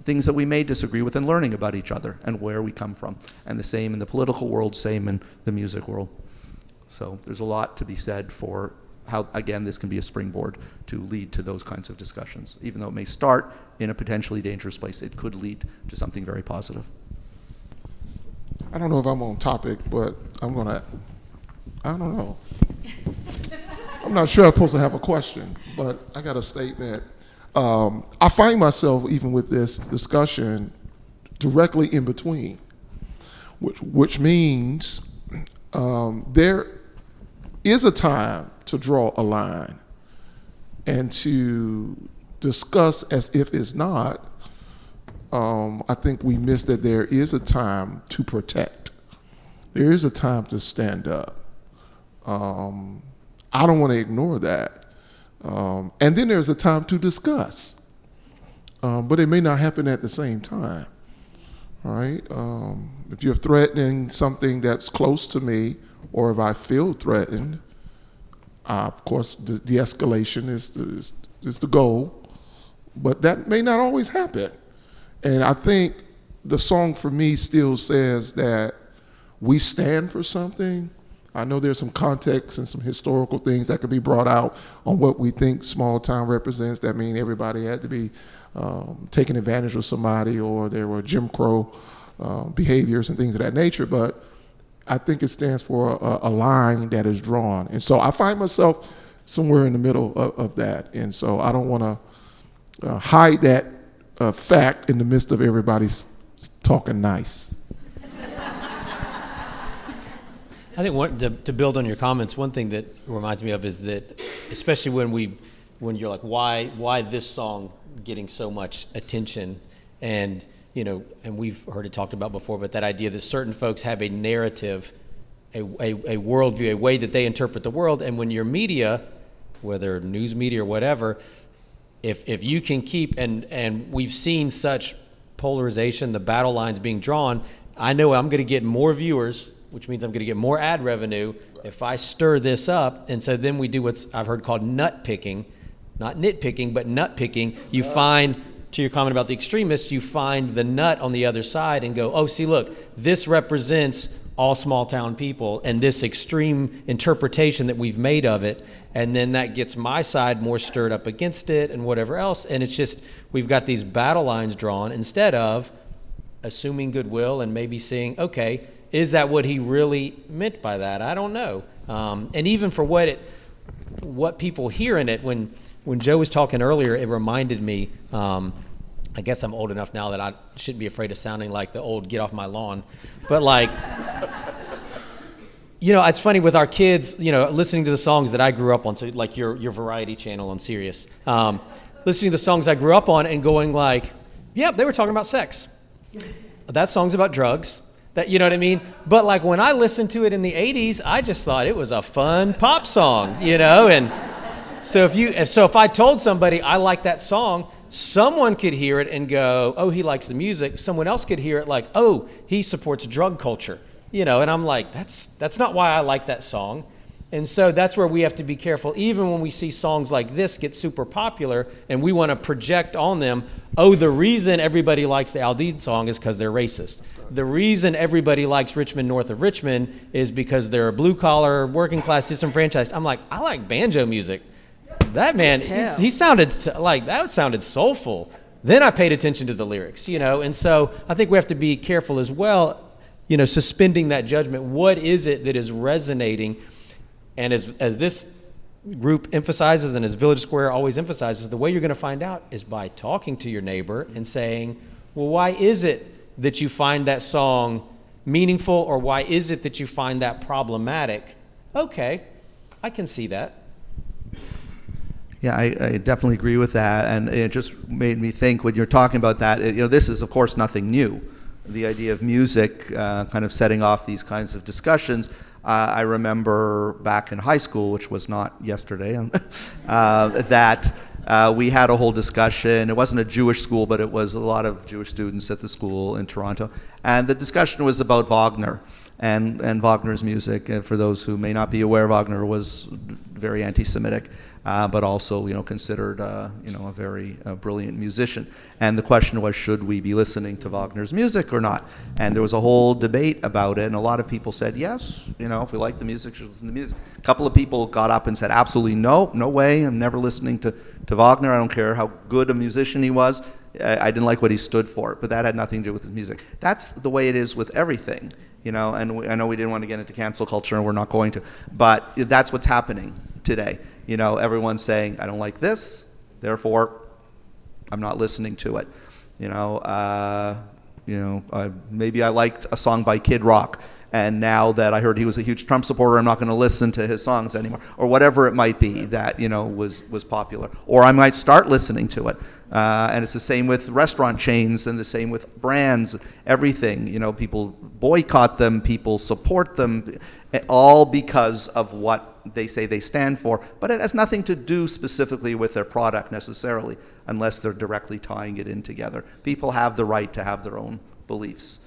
things that we may disagree with and learning about each other and where we come from. And the same in the political world, same in the music world. So there's a lot to be said for how, again, this can be a springboard to lead to those kinds of discussions. Even though it may start in a potentially dangerous place, it could lead to something very positive. I don't know if I'm on topic, but I don't know. I'm not sure I'm supposed to have a question, but I got a statement. I find myself, even with this discussion, directly in between, which means there is a time to draw a line and to discuss as if it's not. I think we miss that there is a time to protect. There is a time to stand up. I don't want to ignore that. And then there's a time to discuss. But it may not happen at the same time. All right? If you're threatening something that's close to me, or if I feel threatened, of course, the de-escalation is the goal. But that may not always happen. And I think the song for me still says that we stand for something. I know there's some context and some historical things that could be brought out on what we think small town represents. That mean everybody had to be taking advantage of somebody, or there were Jim Crow behaviors and things of that nature. But I think it stands for a line that is drawn. And so I find myself somewhere in the middle of that. And so I don't want to hide that fact in the midst of everybody's talking nice. I think to build on your comments, one thing that reminds me of is that, especially when you're like, why this song getting so much attention, And, and we've heard it talked about before, but that idea that certain folks have a narrative, a worldview, a way that they interpret the world. And when your media, whether news media or whatever, if you can keep, and we've seen such polarization, the battle lines being drawn, I know I'm going to get more viewers, which means I'm going to get more ad revenue if I stir this up. And so then we do what's I've heard called nut picking, not nitpicking, but nut picking. You find, to your comment about the extremists, you find the nut on the other side and go, oh, see, look, this represents all small town people and this extreme interpretation that we've made of it. And then that gets my side more stirred up against it and whatever else. And it's just, we've got these battle lines drawn instead of assuming goodwill and maybe seeing, okay, is that what he really meant by that? I don't know. And even for what people hear in it, when Joe was talking earlier, it reminded me, I guess I'm old enough now that I shouldn't be afraid of sounding like the old get off my lawn. But like, it's funny with our kids, listening to the songs that I grew up on, so like your variety channel on Sirius, listening to the songs I grew up on and going like, yeah, they were talking about sex. That song's about drugs. That, you know what I mean? But like when I listened to it in the 80s, I just thought it was a fun pop song, and so if I told somebody I like that song, someone could hear it and go, oh, he likes the music. Someone else could hear it like, oh, he supports drug culture, and I'm like, that's not why I like that song. And so that's where we have to be careful, even when we see songs like this get super popular and we want to project on them, oh, the reason everybody likes the Aldean song is because they're racist. The reason everybody likes Richmond North of Richmond is because they're blue collar, working class, disenfranchised. I'm like, I like banjo music. That man, he sounded like, that sounded soulful. Then I paid attention to the lyrics, and so I think we have to be careful as well, suspending that judgment. What is it that is resonating? And as this group emphasizes and as Village Square always emphasizes, the way you're going to find out is by talking to your neighbor and saying, well, why is it that you find that song meaningful, or why is it that you find that problematic? Okay, I can see that. Yeah, I definitely agree with that, and it just made me think when you're talking about that, this is of course nothing new. The idea of music kind of setting off these kinds of discussions. I remember back in high school, which was not yesterday, that we had a whole discussion. It wasn't a Jewish school, but it was a lot of Jewish students at the school in Toronto. And the discussion was about Wagner and Wagner's music. And for those who may not be aware, Wagner was very anti-Semitic, but also, considered, a very brilliant musician. And the question was, should we be listening to Wagner's music or not? And there was a whole debate about it, and a lot of people said, yes, if we like the music, should listen to music. A couple of people got up and said, absolutely no way, I'm never listening to Wagner. I don't care how good a musician he was. I didn't like what he stood for, but that had nothing to do with his music. That's the way it is with everything, and I know we didn't want to get into cancel culture, and we're not going to, but that's what's happening today. Everyone's saying, I don't like this, therefore I'm not listening to it. Maybe I liked a song by Kid Rock, and now that I heard he was a huge Trump supporter, I'm not going to listen to his songs anymore, or whatever it might be that was popular, or I might start listening to it. And it's the same with restaurant chains, and the same with brands. Everything, people boycott them, people support them, all because of what they say they stand for. But it has nothing to do specifically with their product necessarily, unless they're directly tying it in together. People have the right to have their own beliefs.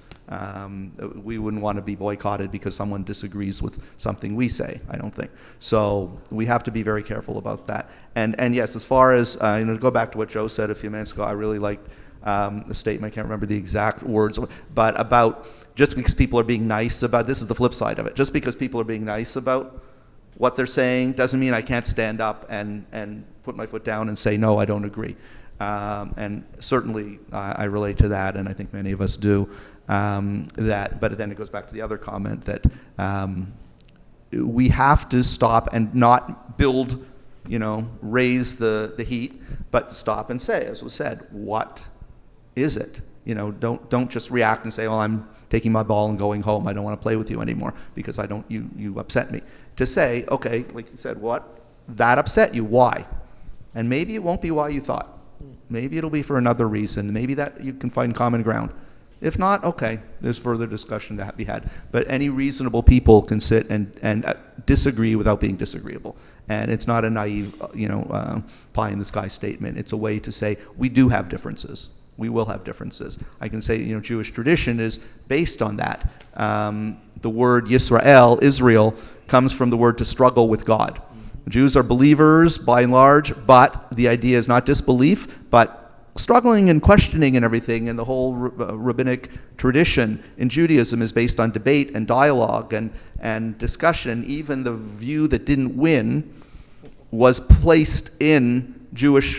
We wouldn't want to be boycotted because someone disagrees with something we say, I don't think. So we have to be very careful about that. And yes, as far as, to go back to what Joe said a few minutes ago, I really liked the statement, I can't remember the exact words, but about just because people are being nice about, this is the flip side of it, just because people are being nice about what they're saying doesn't mean I can't stand up and put my foot down and say, no, I don't agree. And certainly I relate to that, and I think many of us do. But then it goes back to the other comment that we have to stop and not build, raise the heat, but stop and say, as was said, what is it? Don't just react and say, well, I'm taking my ball and going home. I don't want to play with you anymore because you upset me. To say, okay, like you said, what? That upset you. Why? And maybe it won't be why you thought. Maybe it'll be for another reason. Maybe that you can find common ground. If not, okay, there's further discussion to be had. But any reasonable people can sit and disagree without being disagreeable. And it's not a naive, pie in the sky statement. It's a way to say we do have differences. We will have differences. I can say, Jewish tradition is based on that. The word Yisrael, Israel, comes from the word to struggle with God. Jews are believers by and large, but the idea is not disbelief, but struggling and questioning and everything. And the whole rabbinic tradition in Judaism is based on debate and dialogue and discussion. Even the view that didn't win was placed in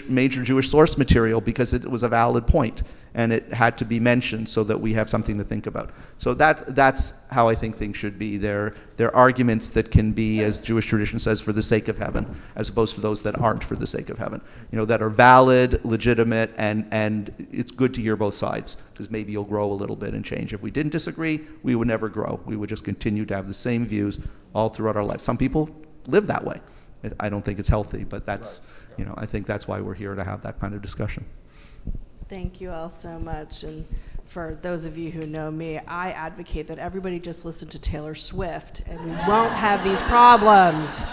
major Jewish source material because it was a valid point and it had to be mentioned so that we have something to think about. So that's how I think things should be. They're arguments that can be, as Jewish tradition says, for the sake of heaven, as opposed to those that aren't for the sake of heaven. That are valid, legitimate, and it's good to hear both sides, because maybe you'll grow a little bit and change. If we didn't disagree, we would never grow. We would just continue to have the same views all throughout our life. Some people live that way. I don't think it's healthy, but that's, I think that's why we're here, to have that kind of discussion. Thank you all so much. And for those of you who know me, I advocate that everybody just listen to Taylor Swift and we won't have these problems.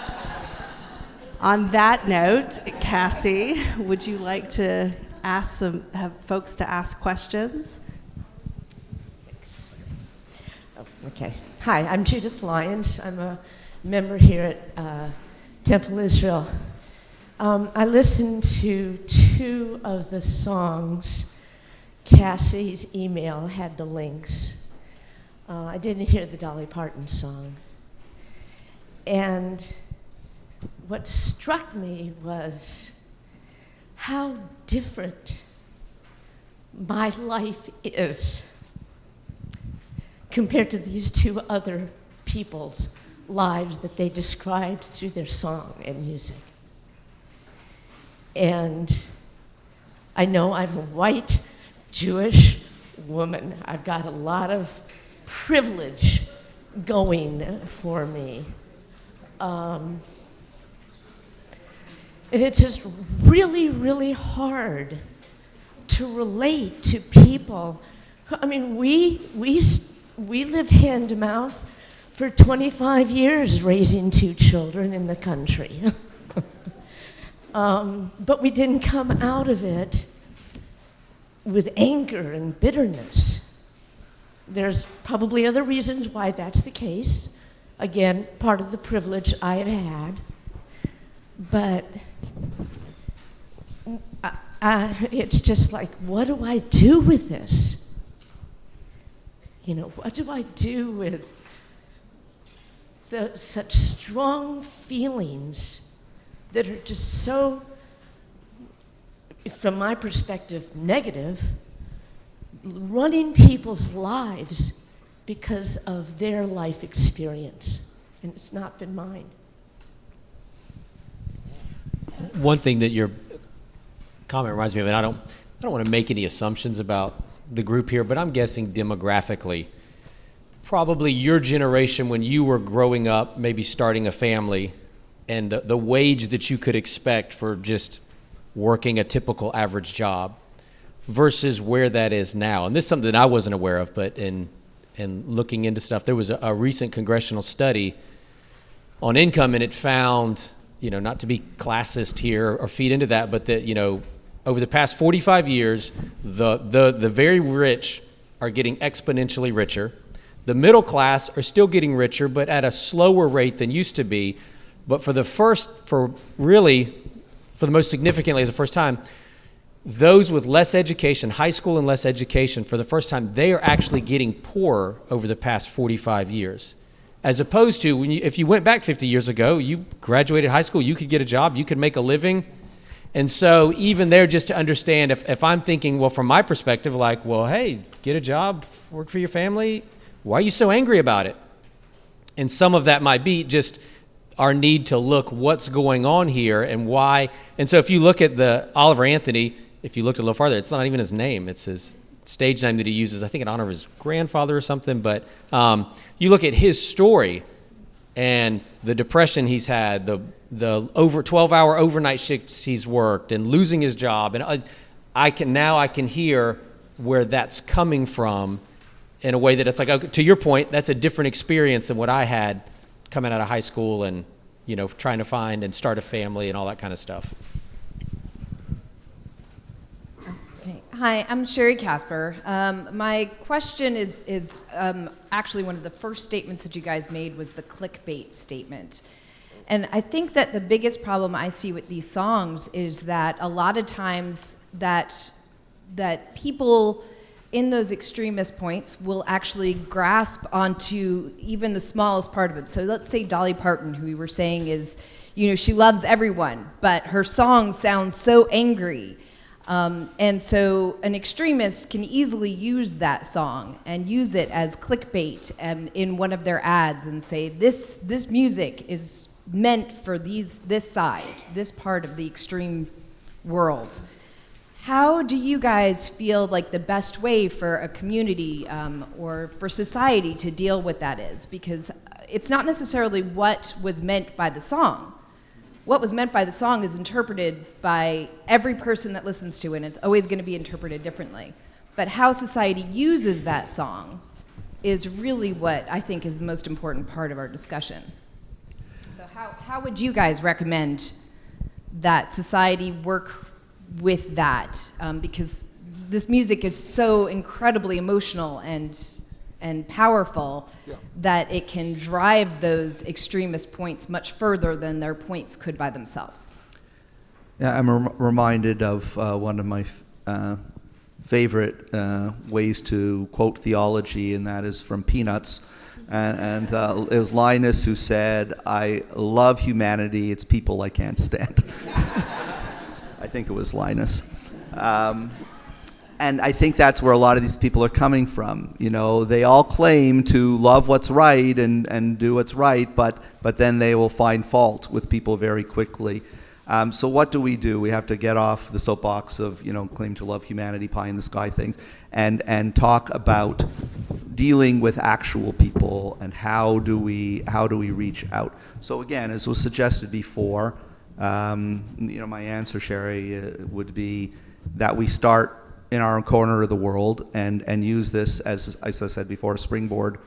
On that note, Cassie, would you like to have folks to ask questions? Okay. Hi, I'm Judith Lyons. I'm a member here at Temple Israel. I listened to 2 of the songs. Cassie's email had the links. I didn't hear the Dolly Parton song. And what struck me was how different my life is compared to these 2 other people's lives that they described through their song and music. And I know I'm a white Jewish woman. I've got a lot of privilege going for me. And it's just really, really hard to relate to people. I mean, we lived hand to mouth for 25 years raising 2 children in the country. But we didn't come out of it with anger and bitterness. There's probably other reasons why that's the case. Again, part of the privilege I have had. But it's just like, what do I do with this? What do I do with such strong feelings that are just so, from my perspective, negative, running people's lives because of their life experience, and it's not been mine. One thing that your comment reminds me of, and I don't want to make any assumptions about the group here, but I'm guessing demographically, probably your generation when you were growing up, maybe starting a family, and the wage that you could expect for just working a typical average job versus where that is now. And this is something that I wasn't aware of, but in looking into stuff, there was a recent congressional study on income, and it found, not to be classist here or feed into that, but that, over the past 45 years, the very rich are getting exponentially richer. The middle class are still getting richer, but at a slower rate than used to be. But for the most significantly, as the first time, those with less education, high school and less education, for the first time, they are actually getting poorer over the past 45 years. As opposed to if you went back 50 years ago, you graduated high school, you could get a job, you could make a living. And so even there, just to understand, if I'm thinking, well, from my perspective, like, well, hey, get a job, work for your family, why are you so angry about it? And some of that might be just our need to look what's going on here and why. And so if you look at the Oliver Anthony, if you looked a little farther, it's not even his name. It's his stage name that he uses, I think in honor of his grandfather or something. But you look at his story, and the depression he's had, the over 12-hour overnight shifts he's worked, and losing his job, and I can hear where that's coming from in a way that it's like, okay, to your point, that's a different experience than what I had coming out of high school and, you know, trying to find and start a family and all that kind of stuff. Okay. Hi, I'm Sherry Casper. My question is actually one of the first statements that you guys made was the clickbait statement. And I think that the biggest problem I see with these songs is that a lot of times that people in those extremist points will actually grasp onto even the smallest part of it. So let's say Dolly Parton, who we were saying is, you know, she loves everyone, but her song sounds so angry. And so an extremist can easily use that song and use it as clickbait in one of their ads and say, this music is meant for this side, this part of the extreme world. How do you guys feel like the best way for a community or for society to deal with that is? Because it's not necessarily what was meant by the song. What was meant by the song is interpreted by every person that listens to it, and it's always going to be interpreted differently. But how society uses that song is really what I think is the most important part of our discussion. So how would you guys recommend that society work with that? Because this music is so incredibly emotional and powerful that it can drive those extremist points much further than their points could by themselves. Yeah, I'm reminded of one of my favorite ways to quote theology, and that is from Peanuts. And it was Linus who said, "I love humanity, it's people I can't stand." I think it was Linus. And I think that's where a lot of these people are coming from. You know, they all claim to love what's right and do what's right, but then they will find fault with people very quickly. So what do? We have to get off the soapbox of, you know, claim to love humanity, pie in the sky things, and talk about dealing with actual people and how do we reach out. So again, as was suggested before, you know, my answer, Sherry, would be that we start in our own corner of the world and use this as I said before, a springboard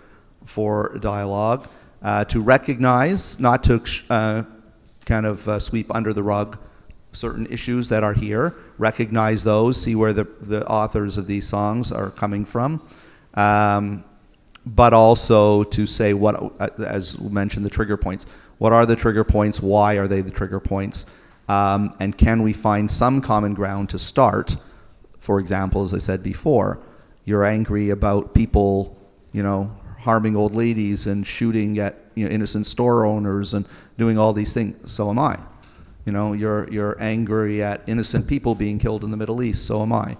for dialogue, to recognize, not to kind of sweep under the rug certain issues that are here, recognize those, see where the authors of these songs are coming from, but also to say what, as mentioned, the trigger points. What are the trigger points? Why are they the trigger points? And can we find some common ground to start? For example, as I said before, you're angry about people, you know, harming old ladies and shooting at, you know, innocent store owners and doing all these things. So am I. You know, you're angry at innocent people being killed in the Middle East. So am I.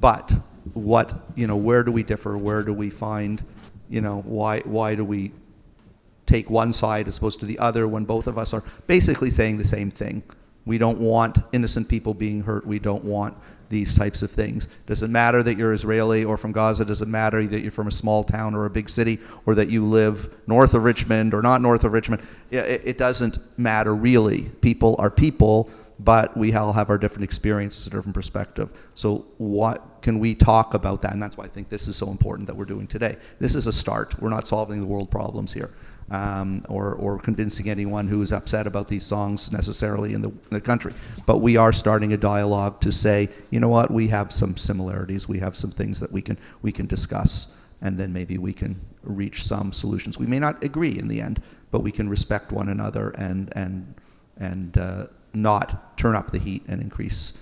But what, you know, where do we differ? Where do we find, you know, why do we take one side as opposed to the other when both of us are basically saying the same thing? We don't want innocent people being hurt. We don't want these types of things. Does it matter that you're Israeli or from Gaza? Does it matter that you're from a small town or a big city, or that you live north of Richmond or not north of Richmond? It doesn't matter really. People are people, but we all have our different experiences, a different perspective. So what can we talk about that? And that's why I think this is so important that we're doing today. This is a start. We're not solving the world problems here. Or convincing anyone who is upset about these songs necessarily in the country. But we are starting a dialogue to say, you know what, we have some similarities, we have some things that we can discuss, and then maybe we can reach some solutions. We may not agree in the end, but we can respect one another and not turn up the heat and increase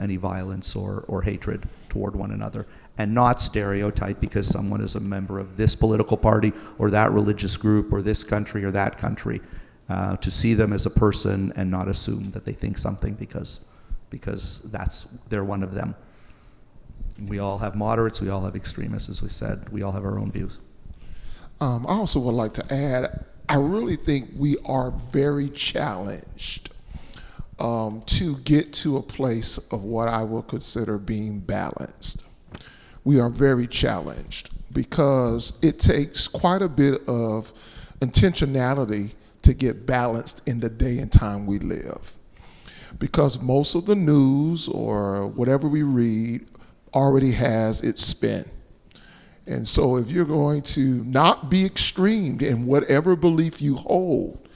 any violence or hatred toward one another, and not stereotype because someone is a member of this political party or that religious group or this country or that country, to see them as a person and not assume that they think something because they're one of them. We all have moderates, we all have extremists, as we said, we all have our own views. I also would like to add, I really think we are very challenged to get to a place of what I will consider being balanced. We are very challenged because it takes quite a bit of intentionality to get balanced in the day and time we live. Because most of the news or whatever we read already has its spin. And so if you're going to not be extreme in whatever belief you hold,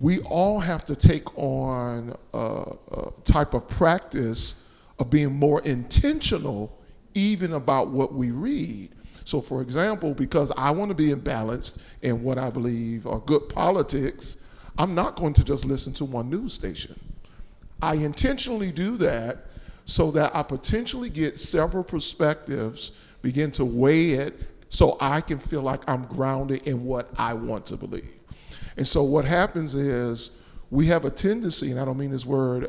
we all have to take on a type of practice of being more intentional even about what we read. So for example, because I want to be balanced in what I believe are good politics, I'm not going to just listen to one news station. I intentionally do that so that I potentially get several perspectives, begin to weigh it, so I can feel like I'm grounded in what I want to believe. And so what happens is we have a tendency, and I don't mean this word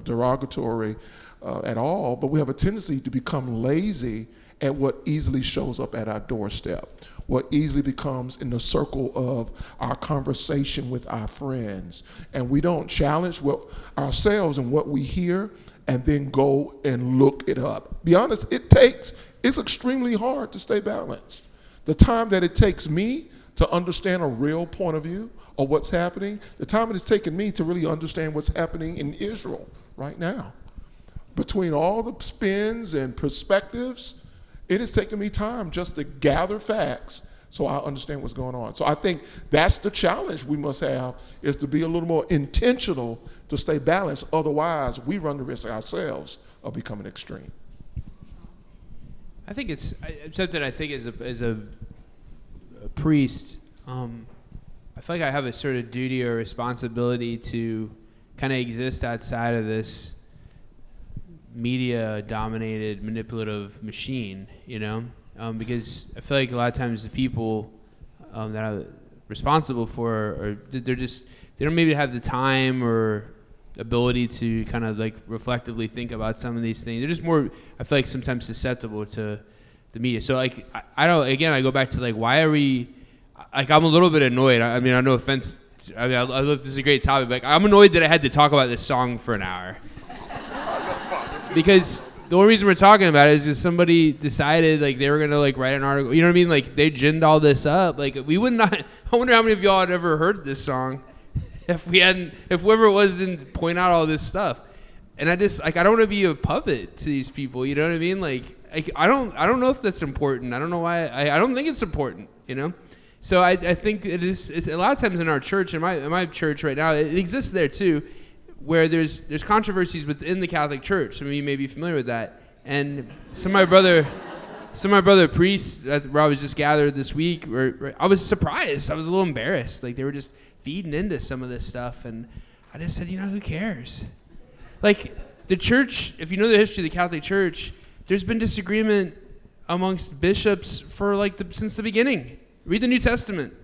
derogatory at all, but we have a tendency to become lazy at what easily shows up at our doorstep, what easily becomes in the circle of our conversation with our friends. And we don't challenge ourselves and what we hear and then go and look it up. Be honest, it's extremely hard to stay balanced. The time that it takes me to understand a real point of view of what's happening, the time it has taken me to really understand what's happening in Israel right now. Between all the spins and perspectives, it has taken me time just to gather facts so I understand what's going on. So I think that's the challenge we must have, is to be a little more intentional to stay balanced. Otherwise, we run the risk ourselves of becoming extreme. I think it's something I think as a priest, I feel like I have a sort of duty or responsibility to kind of exist outside of this media-dominated, manipulative machine, because I feel like a lot of times the people that I'm responsible for, they don't maybe have the time or ability to kind of like reflectively think about some of these things. They're just more, I feel like, sometimes susceptible to the media. So like, I go back to like, why are we, like, I'm a little bit annoyed. I mean, no offense. I mean, I look, this is a great topic. But like, I'm annoyed that I had to talk about this song for an hour. Because the only reason we're talking about it is because somebody decided like they were gonna like write an article. You know what I mean? Like they ginned all this up. Like we would not. I wonder how many of y'all had ever heard this song if whoever it was didn't point out all this stuff. And I just like, I don't want to be a puppet to these people. You know what I mean? Like I don't know if that's important. I don't know why. I don't think it's important. So I think it's a lot of times in our church, in my church right now, it exists there too, where there's controversies within the Catholic Church. Some of you may be familiar with that. And some of my brother priests where I was just gathered this week, I was surprised. I was a little embarrassed. Like they were just feeding into some of this stuff. And I just said, who cares? Like the church, if you know the history of the Catholic Church, there's been disagreement amongst bishops for since the beginning. Read the New Testament.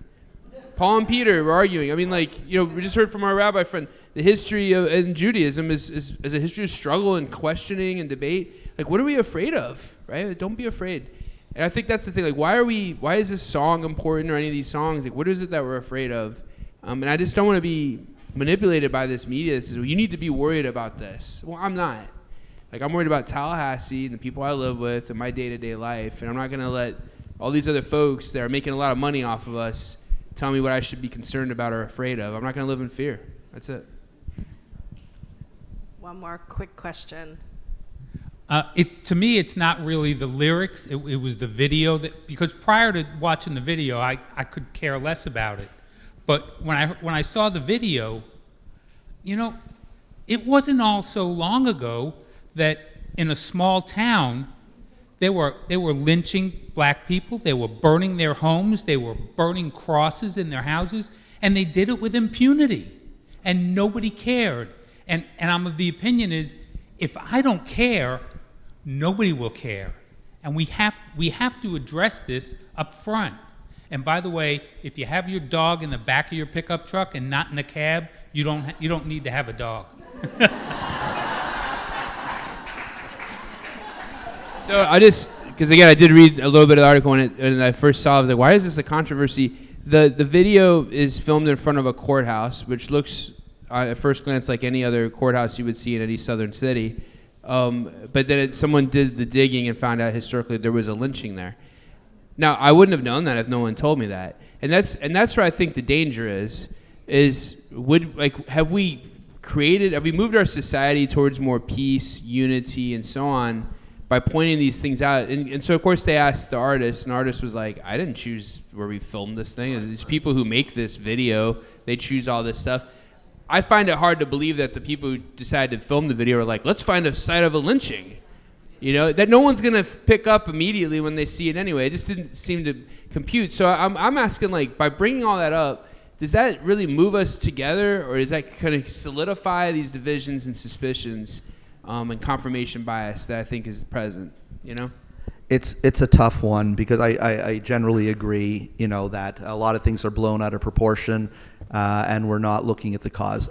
Paul and Peter were arguing. I mean, we just heard from our rabbi friend, the history in Judaism is a history of struggle and questioning and debate. Like, what are we afraid of, right? Don't be afraid. And I think that's the thing. Like, why is this song important or any of these songs? Like, what is it that we're afraid of? And I just don't want to be manipulated by this media that says, well, you need to be worried about this. Well, I'm not. Like, I'm worried about Tallahassee and the people I live with and my day-to-day life. And I'm not going to let all these other folks that are making a lot of money off of us tell me what I should be concerned about or afraid of. I'm not going to live in fear. That's it. One more quick question. To me, it's not really the lyrics. It was the video because prior to watching the video, I could care less about it. But when I saw the video, it wasn't all so long ago that in a small town, they were lynching black people. They were burning their homes. They were burning crosses in their houses, and they did it with impunity, and nobody cared. And I'm of the opinion is, if I don't care, nobody will care, and we have to address this up front. And by the way, if you have your dog in the back of your pickup truck and not in the cab, you don't need to have a dog. So because again, I did read a little bit of the article and I first saw it, I was like, why is this a controversy? The video is filmed in front of a courthouse, which looks at first glance like any other courthouse you would see in any southern city. But then someone did the digging and found out historically there was a lynching there. Now, I wouldn't have known that if no one told me that. And that's where I think the danger is have we moved our society towards more peace, unity, and so on by pointing these things out? And so, of course, they asked the artist, and the artist was like, I didn't choose where we filmed this thing. And these people who make this video, they choose all this stuff. I find it hard to believe that the people who decided to film the video are like, let's find a site of a lynching. That no one's going to pick up immediately when they see it anyway. It just didn't seem to compute. So I'm asking, like, by bringing all that up, does that really move us together, or does that kind of solidify these divisions and suspicions and confirmation bias that I think is present, It's a tough one because I generally agree, that a lot of things are blown out of proportion and we're not looking at the cause.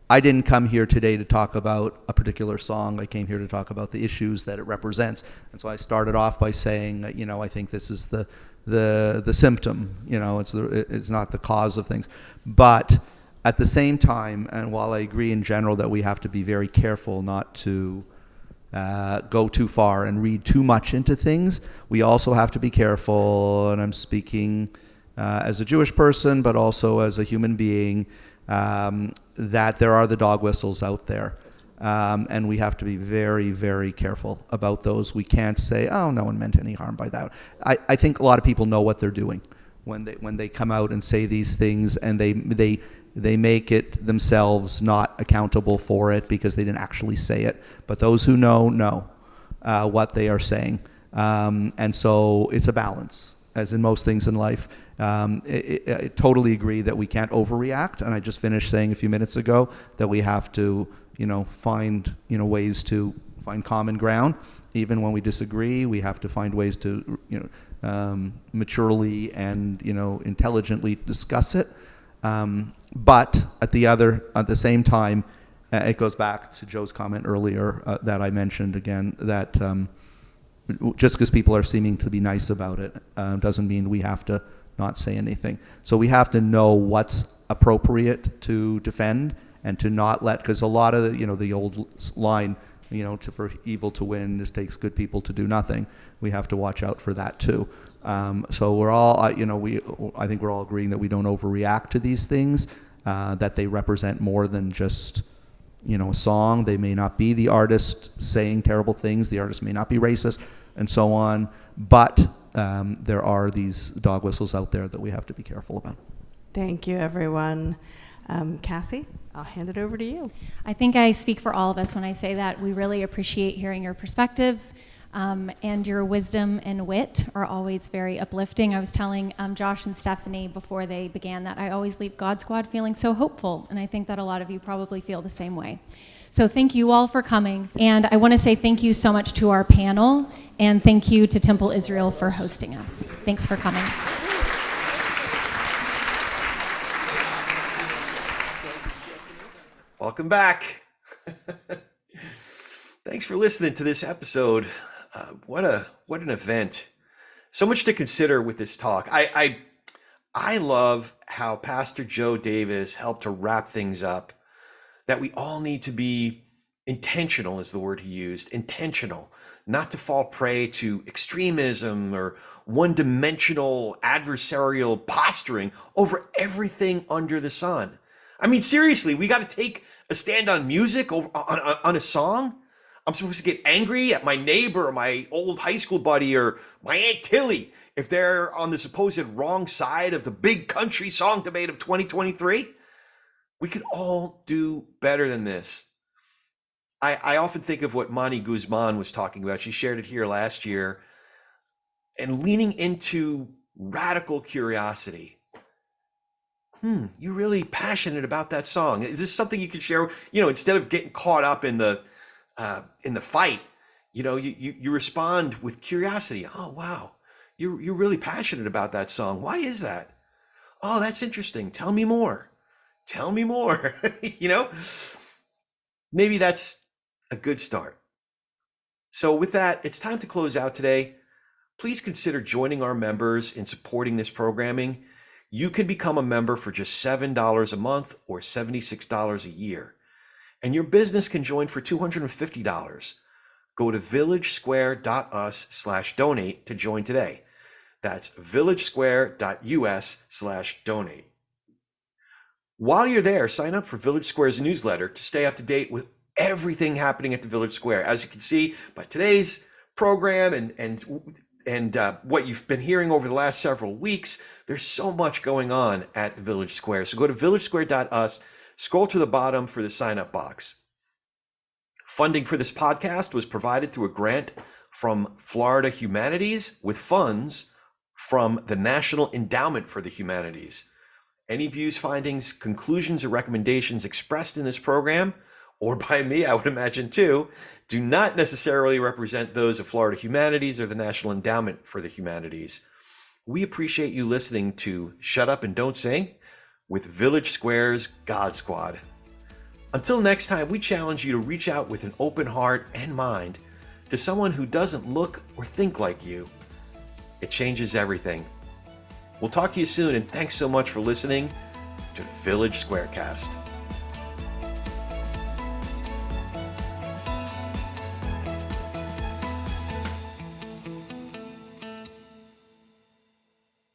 I didn't come here today to talk about a particular song. I came here to talk about the issues that it represents. And so I started off by saying, I think this is the symptom, it's not the cause of things. But at the same time, and while I agree in general that we have to be very careful not to go too far and read too much into things, we also have to be careful, and I'm speaking as a Jewish person, but also as a human being, that there are the dog whistles out there. And we have to be very, very careful about those. We can't say, oh, no one meant any harm by that. I think a lot of people know what they're doing when they come out and say these things, and they make it themselves not accountable for it because they didn't actually say it. But those who know what they are saying. And so it's a balance, as in most things in life. I totally agree that we can't overreact. And I just finished saying a few minutes ago that we have to, find, ways to find common ground. Even when we disagree, we have to find ways to, maturely and, intelligently discuss it. But at the same time, it goes back to Joe's comment earlier that I mentioned again, that just because people are seeming to be nice about it doesn't mean we have to not say anything. So we have to know what's appropriate to defend and to not let, because a lot of the old line, for evil to win, this takes good people to do nothing. We have to watch out for that too. So we're all, I think we're all agreeing that we don't overreact to these things, that they represent more than just, a song. They may not be the artist saying terrible things. The artist may not be racist and so on. But there are these dog whistles out there that we have to be careful about. Thank you, everyone. Cassie, I'll hand it over to you. I think I speak for all of us when I say that we really appreciate hearing your perspectives, and your wisdom and wit are always very uplifting. I was telling Josh and Stefanie before they began that I always leave God Squad feeling so hopeful, and I think that a lot of you probably feel the same way. So thank you all for coming, and I want to say thank you so much to our panel, and thank you to Temple Israel for hosting us. Thanks for coming. Welcome back. Thanks for listening to this episode. What an event. So much to consider with this talk. I love how Pastor Joe Davis helped to wrap things up, that we all need to be intentional, is the word he used, intentional, not to fall prey to extremism or one-dimensional adversarial posturing over everything under the sun. I mean, seriously, we got to take a stand on music on a song? I'm supposed to get angry at my neighbor or my old high school buddy or my Aunt Tilly if they're on the supposed wrong side of the big country song debate of 2023? We could all do better than this. I often think of what Moni Guzman was talking about. She shared it here last year. And leaning into radical curiosity. You're really passionate about that song. Is this something you can share? Instead of getting caught up in the fight, you respond with curiosity. Oh, wow. You're really passionate about that song. Why is that? Oh, that's interesting. Tell me more. Tell me more. Maybe that's a good start. So with that, it's time to close out today. Please consider joining our members in supporting this programming. You can become a member for just $7 a month or $76 a year. And your business can join for $250. Go to villagesquare.us/donate to join today. That's villagesquare.us/donate. While you're there, sign up for Village Square's newsletter to stay up to date with everything happening at the Village Square. As you can see by today's program and what you've been hearing over the last several weeks, there's so much going on at the Village Square. So go to villagesquare.us, scroll to the bottom for the sign up box. Funding for this podcast was provided through a grant from Florida Humanities with funds from the National Endowment for the Humanities. Any views, findings, conclusions, or recommendations expressed in this program, or by me, I would imagine too, do not necessarily represent those of Florida Humanities or the National Endowment for the Humanities. We appreciate you listening to Shut Up and Don't Sing with Village Square's God Squad. Until next time, we challenge you to reach out with an open heart and mind to someone who doesn't look or think like you. It changes everything. We'll talk to you soon, and thanks so much for listening to Village SquareCast.